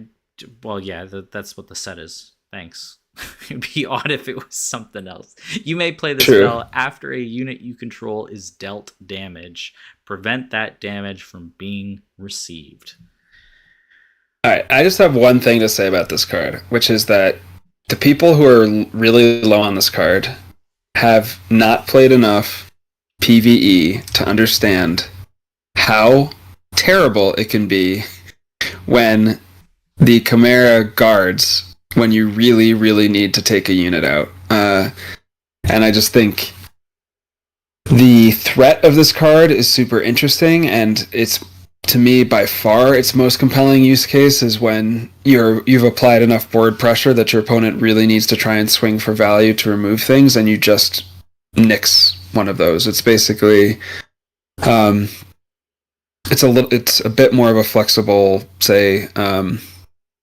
Well, yeah, that's what the set is. Thanks. It'd be odd if it was something else. You may play the True. spell after a unit you control is dealt damage. Prevent that damage from being received. All right. I just have one thing to say about this card, which is that the people who are really low on this card have not played enough PvE to understand how terrible it can be when the Chimera guards when you really, really need to take a unit out. And I just think the threat of this card is super interesting, and it's, to me, by far its most compelling use case is when you've applied enough board pressure that your opponent really needs to try and swing for value to remove things, and you just nix one of those. It's basically it's a bit more of a flexible, say,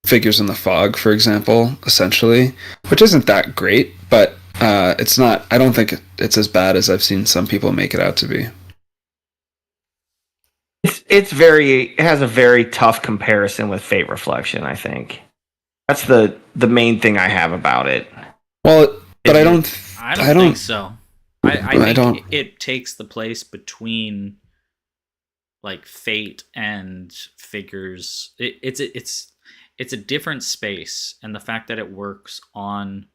Figures in the Fog, for example, essentially, which isn't that great, but it's not. I don't think it's as bad as I've seen some people make it out to be. It has a very tough comparison with Fate Reflection, I think. That's the main thing I have about it. Well, but I don't think so. I think don't. it takes the place between like Fate and Figures. It's a different space, and the fact that it works on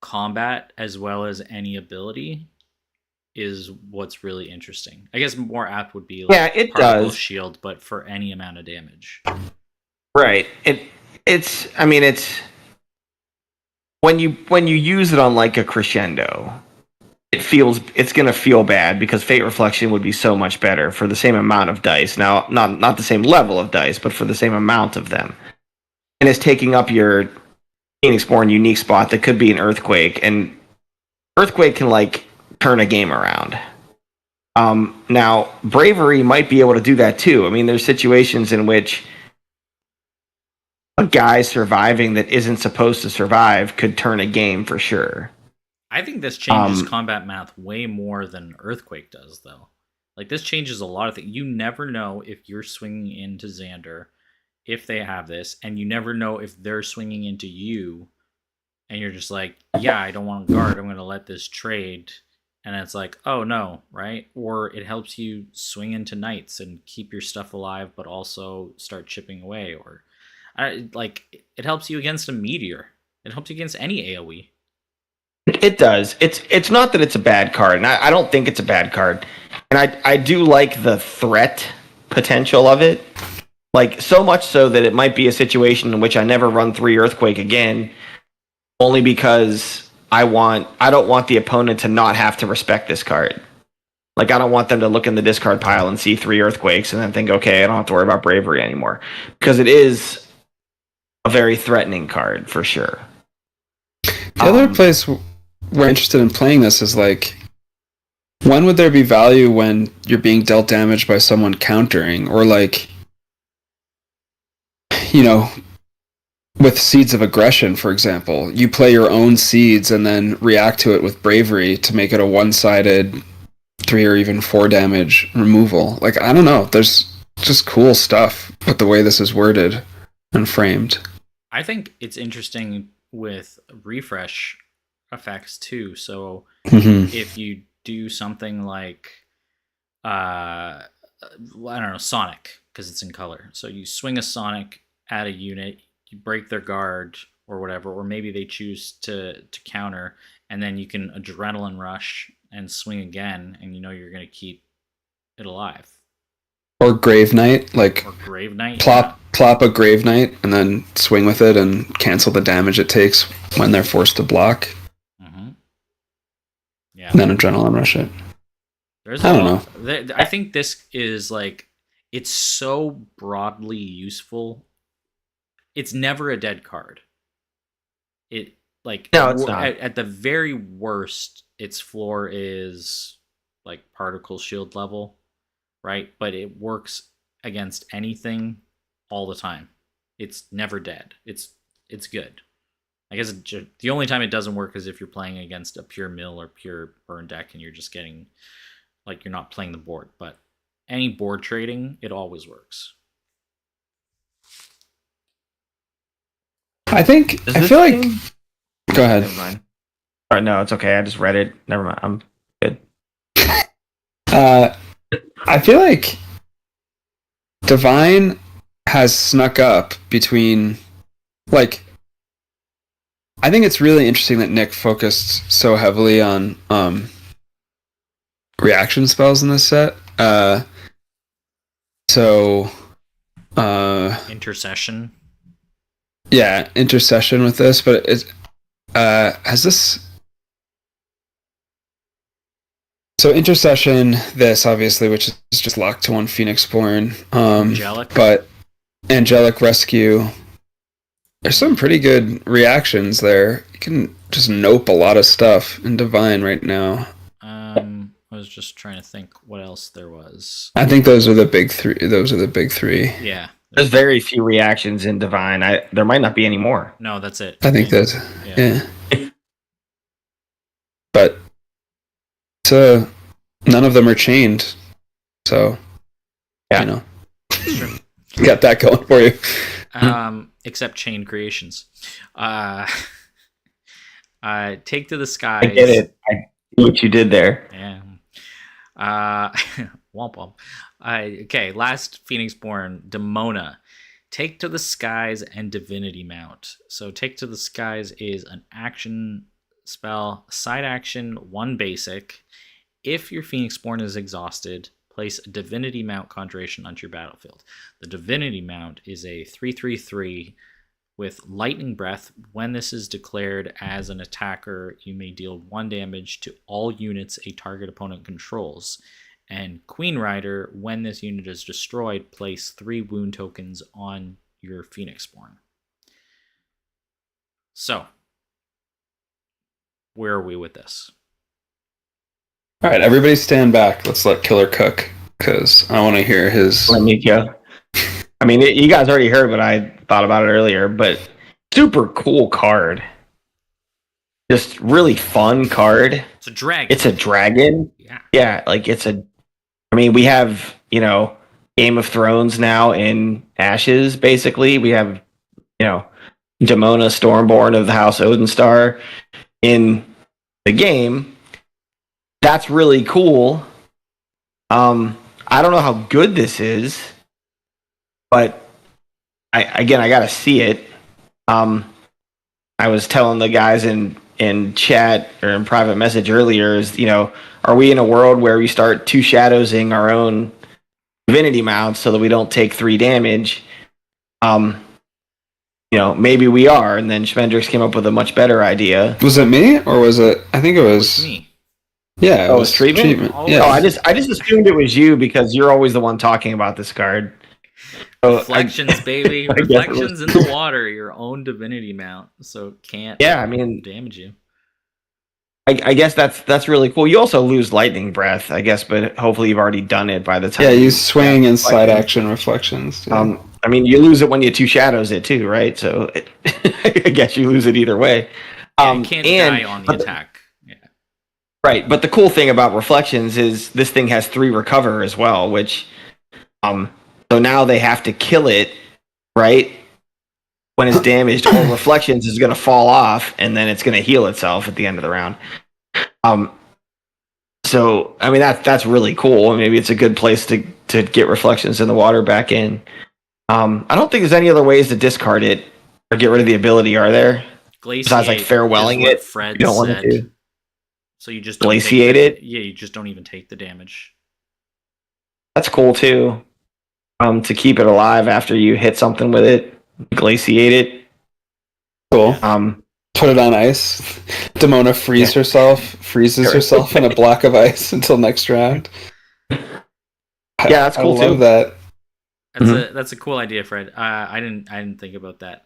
combat as well as any ability is what's really interesting. I guess more apt would be like it particle does. shield, but for any amount of damage. Right. It's when you use it on like a crescendo, it's gonna feel bad because Fate Reflection would be so much better for the same amount of dice. Now, not the same level of dice, but for the same amount of them. And it's taking up your Phoenixborn unique spot that could be an Earthquake, and Earthquake can like turn a game around. Now, Bravery might be able to do that too. I mean, there's situations in which a guy surviving that isn't supposed to survive could turn a game for sure. I think this changes combat math way more than Earthquake does, though. Like, this changes a lot of things. You never know if you're swinging into Xander, if they have this, and you never know if they're swinging into you, and you're just like, yeah, I don't want to guard, I'm going to let this trade, and it's like, oh no, right? Or it helps you swing into knights and keep your stuff alive, but also start chipping away, or it helps you against a meteor. It helps you against any AoE. It does. It's not that it's a bad card, and I don't think it's a bad card, and I do like the threat potential of it. Like, so much so that it might be a situation in which I never run 3 Earthquake again, only because I don't want the opponent to not have to respect this card. Like, I don't want them to look in the discard pile and see 3 Earthquakes and then think, okay, I don't have to worry about Bravery anymore. Because it is a very threatening card, for sure. The other place we're interested in playing this is, like, when would there be value when you're being dealt damage by someone countering? Or, like, you know, with Seeds of Aggression, for example, you play your own seeds and then react to it with Bravery to make it a one-sided 3 or even 4 damage removal. Like, I don't know. There's just cool stuff with the way this is worded and framed. I think it's interesting with refresh effects too. So if you do something like I don't know, Sonic, because it's in color. So you swing a Sonic at a unit, you break their guard or whatever, or maybe they choose to counter, and then you can Adrenaline Rush and swing again, and you know you're going to keep it alive. Or Grave Knight, like, or Grave Knight, plop a Grave Knight and then swing with it and cancel the damage it takes when they're forced to block. Yeah. And then Adrenaline Rush it. I don't know. I think this is like, it's so broadly useful. It's never a dead card. It like no, it's not. At the very worst, its floor is like particle shield level, right? But it works against anything all the time. It's never dead. It's good. I guess the only time it doesn't work is if you're playing against a pure mill or pure burn deck and you're just getting, like, you're not playing the board. But any board trading, it always works. I think, I feel like... Go ahead. Never mind. Or no, it's okay. I just read it. Never mind. I'm good. I feel like Divine has snuck up between, like, I think it's really interesting that Nick focused so heavily on reaction spells in this set. Intercession. Yeah, intercession with this, but it has this. So intercession, this obviously, which is just locked to one Phoenixborn. Angelic. But Angelic Rescue. There's some pretty good reactions there. You can just nope a lot of stuff in Divine right now. I was just trying to think what else there was. I think those are the big three. Yeah. There's very few reactions in Divine. There might not be any more. No, that's it. I think that's yeah. But so none of them are chained. So you know, you got that going for you. Except chain creations. Take to the skies. I get it. I see what you did there. Yeah. Womp womp. Okay, last Phoenixborn, Demona. Take to the skies and Divinity Mount. So Take to the skies is an action spell, side action, 1 basic. If your Phoenixborn is exhausted, place a Divinity Mount Conjuration onto your battlefield. The Divinity Mount is a 3/3/3 with Lightning Breath. When this is declared as an attacker, you may deal 1 damage to all units a target opponent controls. And Queen Rider, when this unit is destroyed, place 3 wound tokens on your Phoenixborn. So, where are we with this? All right, everybody stand back. Let's let Killer cook, because I want to hear his... Let me go. I mean, you guys already heard what I thought about it earlier, but super cool card. Just really fun card. It's a dragon. It's a dragon. Yeah. Yeah, like it's a... I mean, we have, Game of Thrones now in Ashes, basically. We have, Demona Stormborn of the House Odenstar in the game. That's really cool. I don't know how good this is, but I gotta see it. I was telling the guys in chat or in private message earlier is, are we in a world where we start 2 shadowsing our own divinity mounts so that we don't take 3 damage? Maybe we are, and then Schmendrix came up with a much better idea. Was it me, or was it... I think it was... me. Yeah, it was treatment? Yeah. Oh, I just assumed it was you because you're always the one talking about this card. So Reflections, baby. Reflections in the water, your own divinity mount, so it can't damage you. I guess that's really cool. You also lose Lightning Breath, I guess, but hopefully you've already done it by the time. Yeah, you swing and side action reflections. Yeah. You lose it when you 2 shadows it too, right? So I guess you lose it either way. You can't die on the attack. Yeah. Right, but the cool thing about Reflections is this thing has 3 recover as well, which so now they have to kill it, right? When it's damaged, or Reflections is going to fall off, and then it's going to heal itself at the end of the round. So I mean that's really cool. Maybe it's a good place to get Reflections in the water back in. I don't think there's any other ways to discard it or get rid of the ability, are there? Glaciate besides like farewelling it. Fred you don't said. want to do. So you just don't glaciate it. Yeah, you just don't even take the damage. That's cool too. To keep it alive after you hit something with it, glaciate it. Cool. Put it on ice. Demona freezes herself in a block of ice until next round. That's cool I love that. That's a cool idea, Fred. I didn't think about that.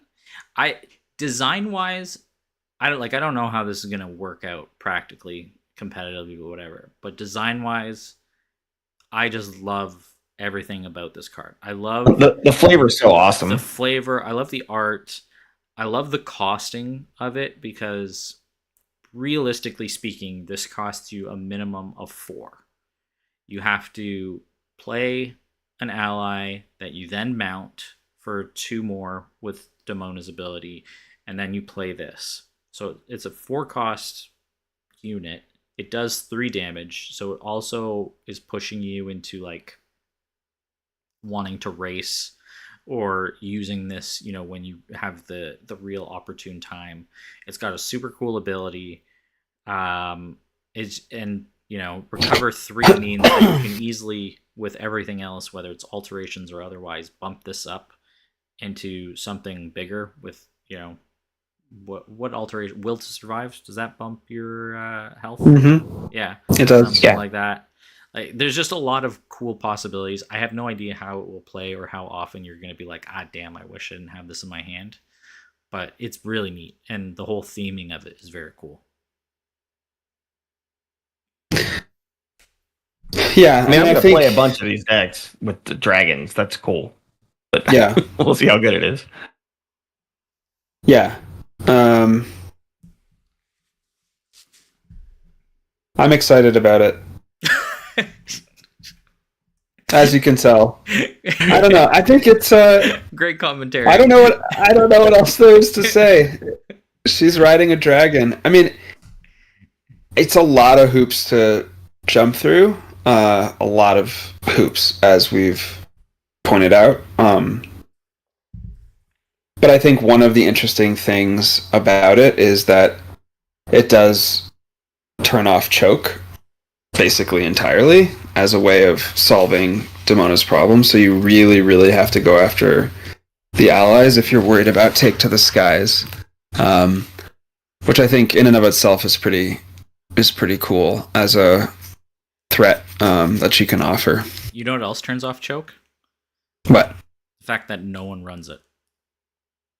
Design wise, I don't know how this is gonna work out practically, competitively, or whatever. But design wise, I just love everything about this card. I love the flavor is so awesome. the flavor. I love the art. I love the costing of it because realistically speaking, this costs you a minimum of 4. You have to play an ally that you then mount for 2 more with Damona's ability, and then you play this. So it's a 4-cost unit. It does 3 damage, so it also is pushing you into like wanting to race or using this, when you have the real opportune time. It's got a super cool ability. Recover 3 means that you can easily, with everything else, whether it's alterations or otherwise, bump this up into something bigger with, what alteration? Will to survive, does that bump your health? Mm-hmm. Yeah, it does. Something like that. Like, there's just a lot of cool possibilities. I have no idea how it will play or how often you're going to be like, damn, I wish I didn't have this in my hand. But it's really neat, and the whole theming of it is very cool. Yeah, I mean, I'm going to play a bunch of these decks with the dragons. That's cool. But yeah, we'll see how good it is. Yeah. I'm excited about it. As you can tell. I don't know. I think it's great commentary. I don't know what else there is to say. She's riding a dragon. I mean, it's a lot of hoops to jump through. A lot of hoops, as we've pointed out. But I think one of the interesting things about it is that it does turn off choke basically entirely as a way of solving Damona's problem. So you really, really have to go after the allies if you're worried about take to the skies, which I think in and of itself is pretty cool as a threat that she can offer. You know what else turns off choke? What? The fact that no one runs it.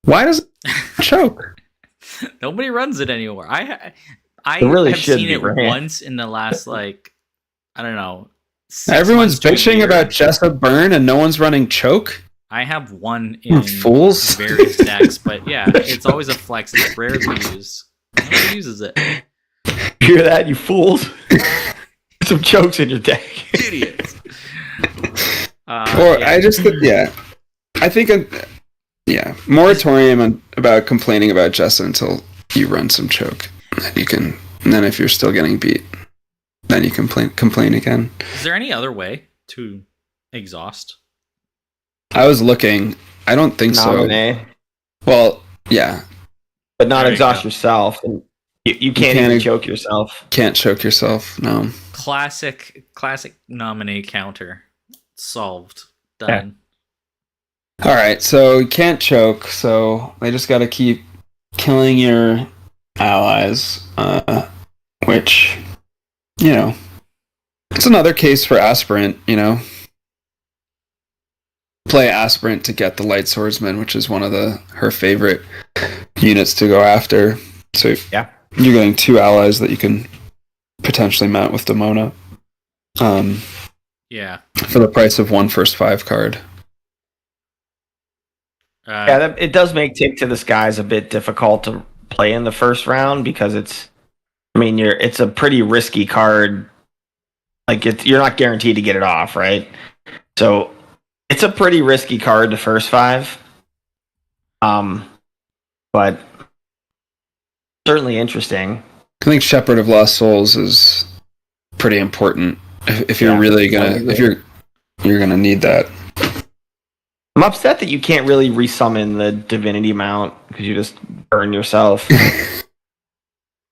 Why does it choke? Nobody runs it anymore. I really have should seen be, it right? once in the last, I don't know. Everyone's bitching about Jessup Burn and no one's running choke? I have one in fools. various decks, but yeah, it's always a flex. It's rarely used. Nobody uses it. You hear that, you fools? Some chokes in your deck. Idiots. I think moratorium about complaining about Jessa until you run some choke. And then if you're still getting beat, then you complain again. Is there any other way to exhaust? I was looking. I don't think Nominate. so. Well, yeah. But not exhaust yourself. And you can't even choke yourself. Can't choke yourself, no. Classic nominate counter. Solved. Done. Yeah. Alright, so you can't choke, so they just gotta keep killing your allies, which, it's another case for Aspirant, Play Aspirant to get the Light Swordsman, which is one of her favorite units to go after. So yeah, you're getting 2 allies that you can potentially mount with Damona. Yeah. For the price of 1 first 5 card. It does make Take to the Skies a bit difficult to play in the first round because it's a pretty risky card. You're not guaranteed to get it off, right? So it's a pretty risky card, the first 5. But certainly interesting. I think Shepherd of Lost Souls is pretty important if you're really gonna you're gonna need that. I'm upset that you can't really resummon the Divinity mount because you just burn yourself. Because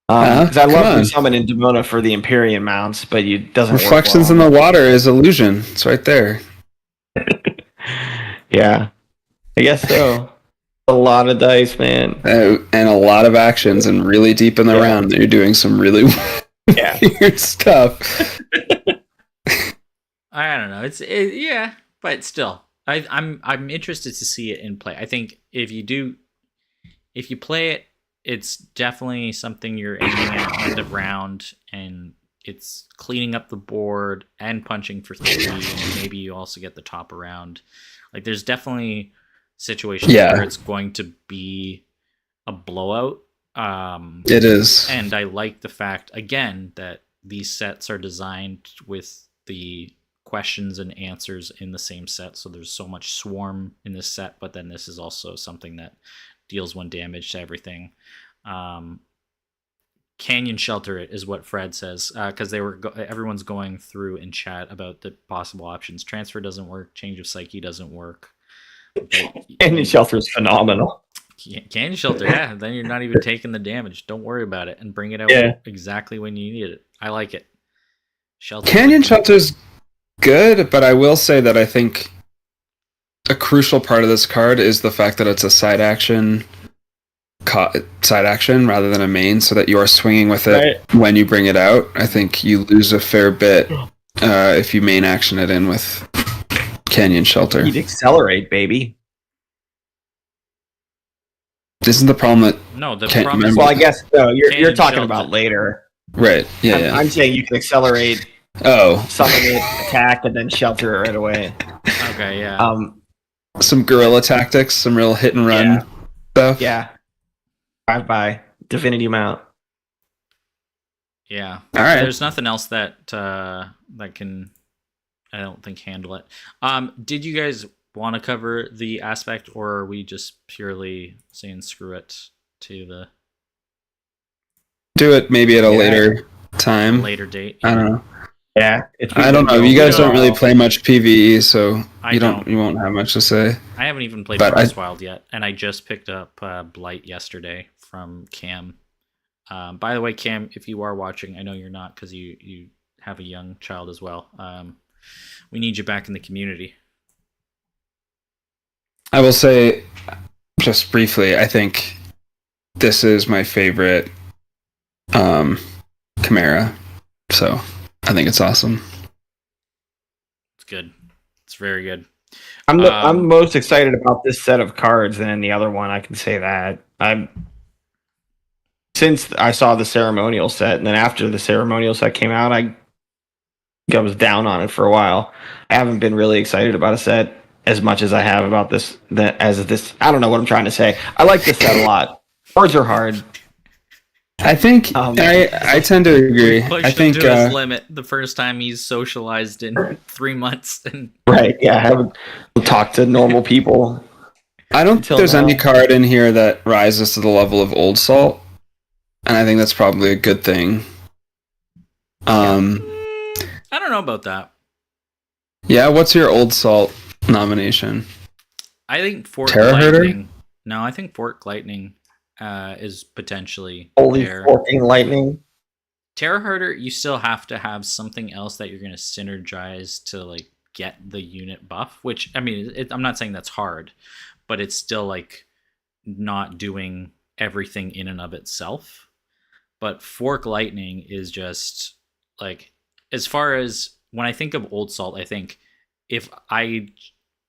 I love resummoning Damona for the Empyrean mounts, but it doesn't Reflections work well. in the Water is illusion. It's right there. Yeah, I guess so. A lot of dice, man. And a lot of actions, and really deep in the round, you're doing some really weird stuff. I don't know. But still, I'm interested to see it in play. I think if you play it, it's definitely something you're aiming at end of round, and it's cleaning up the board and punching for 3, and maybe you also get the top around. Like, there's definitely situations where it's going to be a blowout. It is. And I like the fact, again, that these sets are designed with the questions and answers in the same set. So there's so much swarm in this set, but then this is also something that deals 1 damage to everything. Canyon Shelter it is what Fred says, because everyone's going through in chat about the possible options. Transfer doesn't work. Change of Psyche doesn't work. Canyon Shelter is phenomenal. Canyon Shelter, yeah. Then you're not even taking the damage. Don't worry about it, and bring it out exactly when you need it. I like it. Canyon Shelter's good, but I will say that I think a crucial part of this card is the fact that it's a side action rather than a main, so that you are swinging with it when you bring it out. I think you lose a fair bit if you main action it in with Canyon Shelter. You'd accelerate, baby. Isn't the problem that problem is, well, I guess you're talking about later, right? Yeah, I'm saying you can accelerate. Summon it, attack, and then shelter it right away. Okay, yeah. Some guerrilla tactics, some real hit and run stuff. Yeah. Drive by Divinity Mount. Yeah. All right. There's nothing else that can, I don't think, handle it. Did you guys want to cover the aspect, or are we just purely saying screw it to the... Do it maybe at a later time. Later date. I don't know. Yeah. I don't know. You guys don't really play much PvE, so you won't have much to say. I haven't even played Lordswall yet, and I just picked up Blight yesterday from Cam. By the way, Cam, if you are watching, I know you're not because you have a young child as well. We need you back in the community. I will say, just briefly, I think this is my favorite Chimera. So I think it's awesome. It's good. It's very good. I'm most excited about this set of cards than the other one. I can say that. Since I saw the ceremonial set, and then after the ceremonial set came out, I was down on it for a while. I haven't been really excited about a set as much as I have about this. I don't know what I'm trying to say. I like this set a lot. Cards are hard. I think I tend to agree. I think to his limit the first time he's socialized in 3 months. Right? Yeah, I haven't talked to normal people. I don't think there's any card in here that rises to the level of Old Salt, and I think that's probably a good thing. I don't know about that. Yeah, what's your Old Salt nomination? I think Fork Terra Lightning. Herder? No, I think Fork Lightning is potentially Holy forking lightning. Terra Herder, you still have to have something else that you're going to synergize to like get the unit buff, which I mean, I'm not saying that's hard, but it's still like not doing everything in and of itself. But Fork Lightning is just like, as far as when I think of Old Salt, I think if I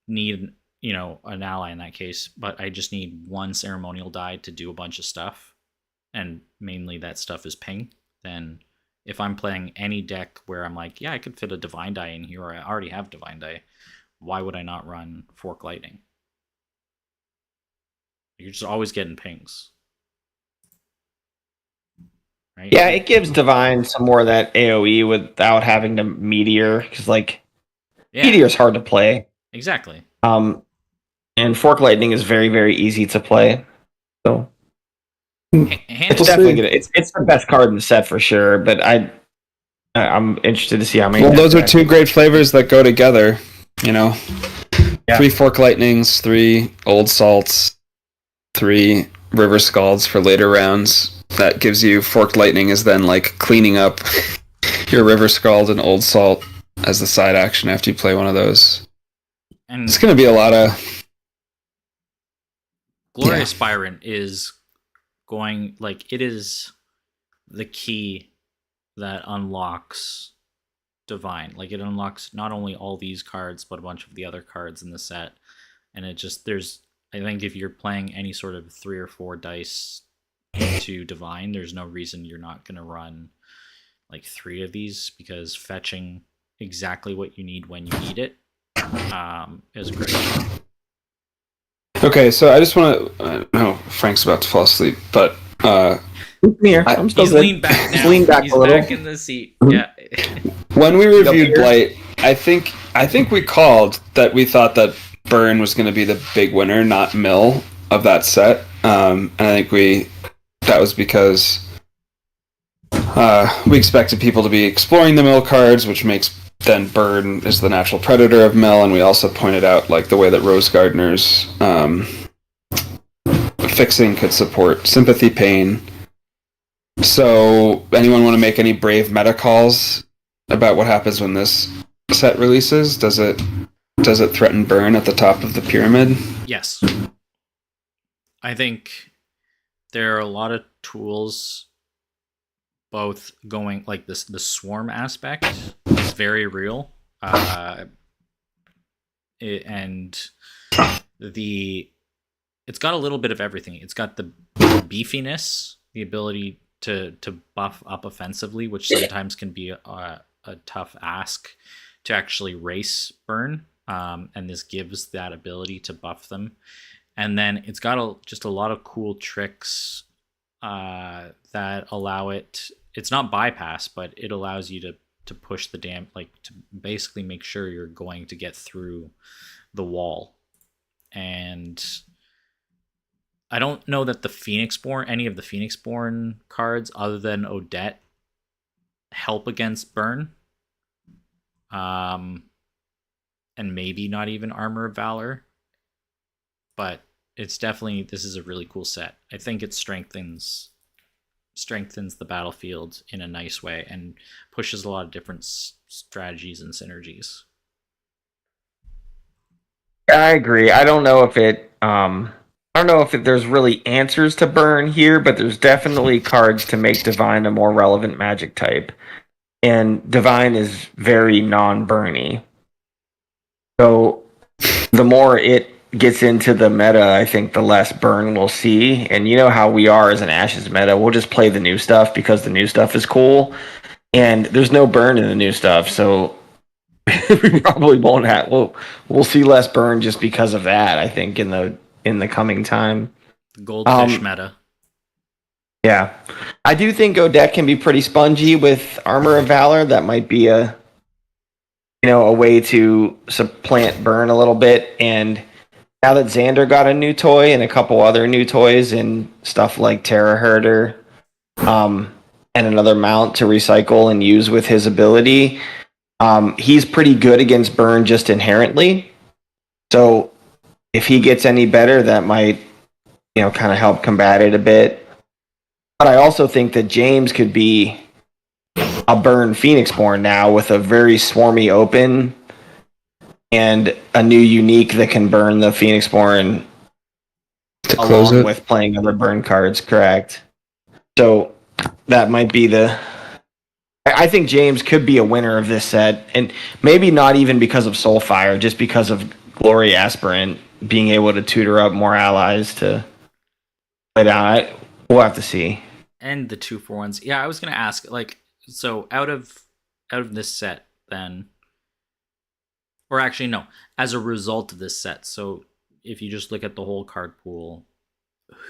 need, an ally in that case, but I just need 1 ceremonial die to do a bunch of stuff, and mainly that stuff is ping, then if I'm playing any deck where I'm like, yeah, I could fit a Divine Die in here, or I already have Divine Die, why would I not run Fork Lightning? You're just always getting pings. Right? Yeah, it gives Divine some more of that AoE without having to Meteor, because Meteor's hard to play. Exactly. And Fork Lightning is very, very easy to play. So it's definitely good. It's the best card in the set for sure. But I'm interested to see how many. Well, those are 2 great flavors that go together. 3 Fork Lightnings, 3 Old Salts, 3 River Scalds for later rounds. That gives you Forked Lightning is then like cleaning up your River Scald and Old Salt as the side action after you play one of those. And it's going to be a lot of... Glorious Spirant is going... Like, it is the key that unlocks Divine. Like, it unlocks not only all these cards, but a bunch of the other cards in the set. And it just... There's... I think if you're playing any sort of 3 or 4 dice into Divine, there's no reason you're not going to run like 3 of these because fetching exactly what you need when you need it is great. Okay, so I just want to. No, Frank's about to fall asleep, but Here, I'm still He's good. leaned back now. Lean back He's a little. back in the seat. Yeah. when we reviewed here? Blight, I think we called that we thought that Burn was going to be the big winner, not Mill, of that set. And I think that was because we expected people to be exploring the Mill cards, which makes then Burn is the natural predator of Mill, and we also pointed out like the way that Rose Gardener's fixing could support Sympathy Pain. So, anyone want to make any brave meta calls about what happens when this set releases? Does it threaten Burn at the top of the pyramid? Yes. I think there are a lot of tools, both going like this. The swarm aspect is very real, and it's got a little bit of everything. It's got the beefiness, the ability to buff up offensively, which sometimes can be a tough ask to actually race Burn, and this gives that ability to buff them. And then it's got just a lot of cool tricks that allow it. It's not bypass, but it allows you to push the to basically make sure you're going to get through the wall. And I don't know that any of the Phoenixborn cards other than Odette help against Burn. And maybe not even Armor of Valor. But this is a really cool set. I think it strengthens the battlefield in a nice way and pushes a lot of different strategies and synergies. I agree. I don't know if there's really answers to Burn here, but there's definitely cards to make Divine a more relevant Magic type. And Divine is very non-Burny. So the more it gets into the meta, I think the less Burn we'll see. And you know how we are as an Ashes meta. We'll just play the new stuff because the new stuff is cool. And there's no Burn in the new stuff, so we probably won't have. We'll see less Burn just because of that. I think in the coming time. The Goldfish meta. Yeah, I do think Odette can be pretty spongy with Armor of Valor. That might be a way to supplant Burn a little bit. And now that Xander got a new toy and a couple other new toys and stuff like Terra Herder, and another mount to recycle and use with his ability, he's pretty good against Burn just inherently. So if he gets any better, that might, kind of help combat it a bit. But I also think that James could be a Burn Phoenixborn now with a very swarmy open and a new unique that can burn the Phoenixborn to close along it with playing other burn cards, correct? So that might be I think James could be a winner of this set, and maybe not even because of Soulfire, just because of Glory Aspirant being able to tutor up more allies to play down. We'll have to see. And the 2-for-1s. Yeah, I was gonna ask, so out of this set, then, or actually no, as a result of this set. So if you just look at the whole card pool,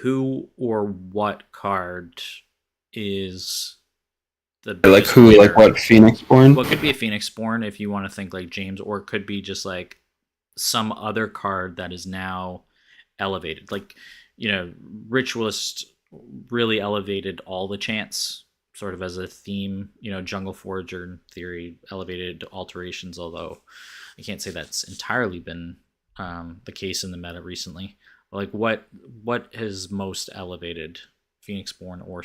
who or what card is the biggest winner? What Phoenixborn? Well, it could be a Phoenixborn if you want to think like James, or it could be just like some other card that is now elevated. Ritualist really elevated all the chants sort of as a theme. Jungle Forager in theory elevated alterations, although I can't say that's entirely been the case in the meta recently. Like what has most elevated Phoenixborn or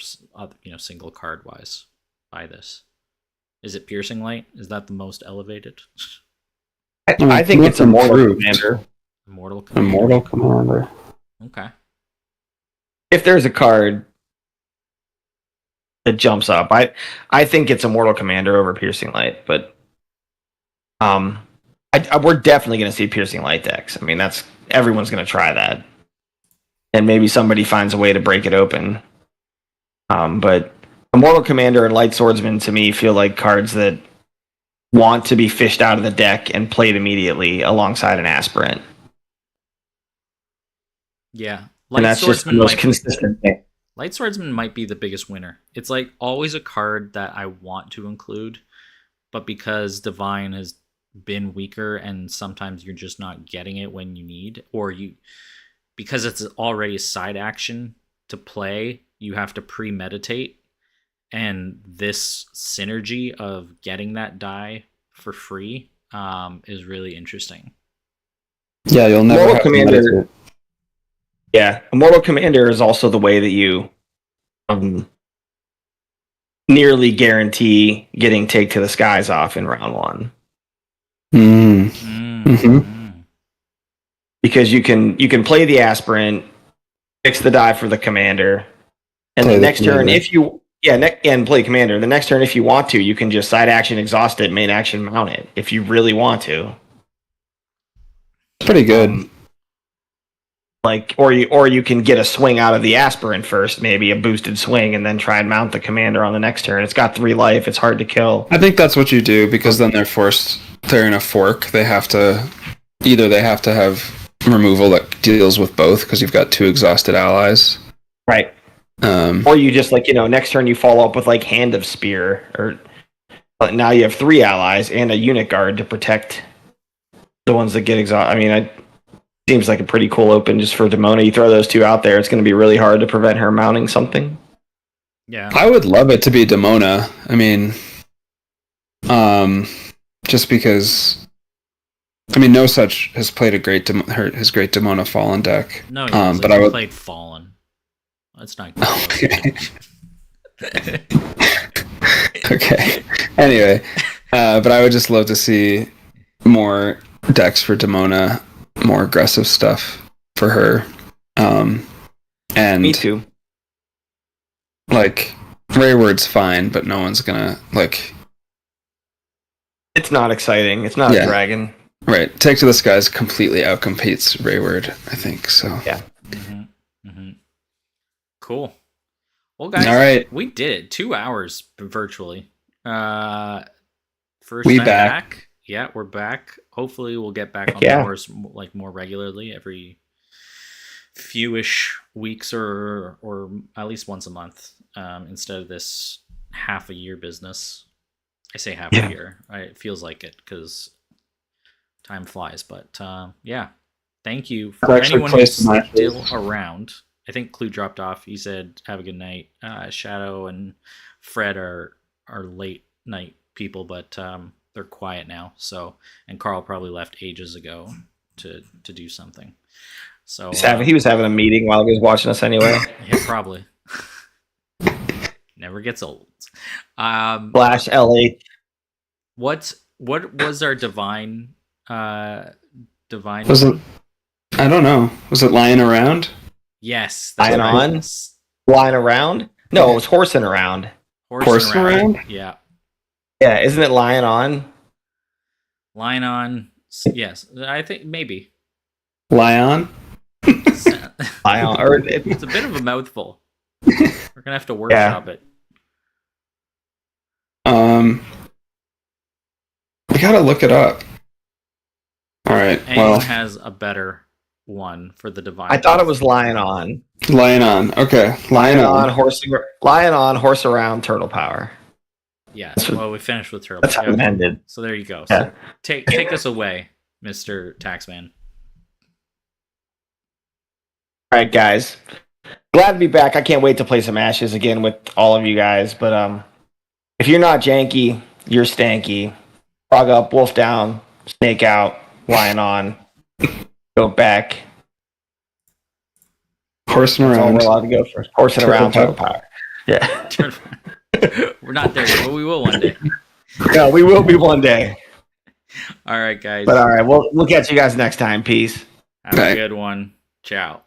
single card wise by this? Is it Piercing Light? Is that the most elevated? I think it's Immortal Commander. Immortal Commander. Okay. If there's a card that jumps up, I think it's Immortal Commander over Piercing Light, but we're definitely going to see Piercing Light decks. I mean, everyone's going to try that, and maybe somebody finds a way to break it open. But Immortal Commander and Light Swordsman to me feel like cards that want to be fished out of the deck and played immediately alongside an aspirant. Yeah. And that's just the most consistent thing. Light Swordsman might be the biggest winner. It's like always a card that I want to include, but because Divine has been weaker and sometimes you're just not getting it when you need, or because it's already a side action to play, you have to premeditate. And this synergy of getting that die for free is really interesting. Yeah, you'll never Immortal have Commander. Yeah, Immortal Commander is also the way that you nearly guarantee getting Take to the Skies off in round 1. Because you can play the aspirant, fix the die for the commander, and the next turn, if you and play commander. The next turn, if you want to, you can just side action exhaust it, main action mount it, if you really want to. Pretty good. Or you can get a swing out of the aspirant first, maybe a boosted swing, and then try and mount the commander on the next turn. It's got 3 life. It's hard to kill. I think that's what you do, because then they're in a fork. They have to have removal that deals with both, because you've got 2 exhausted allies. Right. Or you just next turn you follow up with Hand of Spear, but now you have 3 allies and a unit guard to protect the ones that get exhausted. I mean, it seems like a pretty cool open just for Demona. You throw those 2 out there, it's going to be really hard to prevent her mounting something. Yeah, I would love it to be Demona. I mean, just because. I mean, No Such has played his great Demona Fallen deck. No, but I played Fallen. That's not good. Okay. Anyway, but I would just love to see more decks for Demona, more aggressive stuff for her. And me too. Rayward's fine, but no one's gonna It's not exciting. It's not a dragon. Right. Take to the Skies completely outcompetes Rayward, I think. So yeah. Cool. Well, guys, all right. We did it. 2 hours virtually. First we time back. Yeah, we're back. Hopefully, we'll get back on the horse more regularly, every fewish weeks or at least once a month, instead of this half a year business. I say half a year. It feels like it because time flies. But thank you for anyone who's still around. I think Clue dropped off. He said, "Have a good night." Shadow and Fred are late night people, but they're quiet now. So, and Carl probably left ages ago to do something. So he was having a meeting while he was watching us anyway. Yeah, probably. Never gets old. Flash LH. What was our divine? Was it? I don't know. Was it lying around? Yes. Lying on? Flying around? No, it was horsing around. Horsing around? Yeah. Yeah, isn't it lying on? Lying on. Yes, I think maybe. Lie on? Lie on. It's a bit of a mouthful. We're going to have to workshop it. We got to look it up. All right. Anyone has a better one for the divine? I thought it was lying on. Lying on. Okay. Lying on. Lying on, horse around, turtle power. Yeah. Well, we finished with turtle. That's how it ended. So there you go. Yeah. So take us away, Mr. Taxman. All right, guys. Glad to be back. I can't wait to play some Ashes again with all of you guys. But if you're not janky, you're stanky. Frog up, wolf down, snake out, lion on, go back. Horsing around. That's all we're allowed to go first. Horsing around, turtle power. Yeah. We're not there yet, but we will one day. No, we will be one day. All right, guys. But all right, we'll catch you guys next time. Peace. Have a good one. Ciao.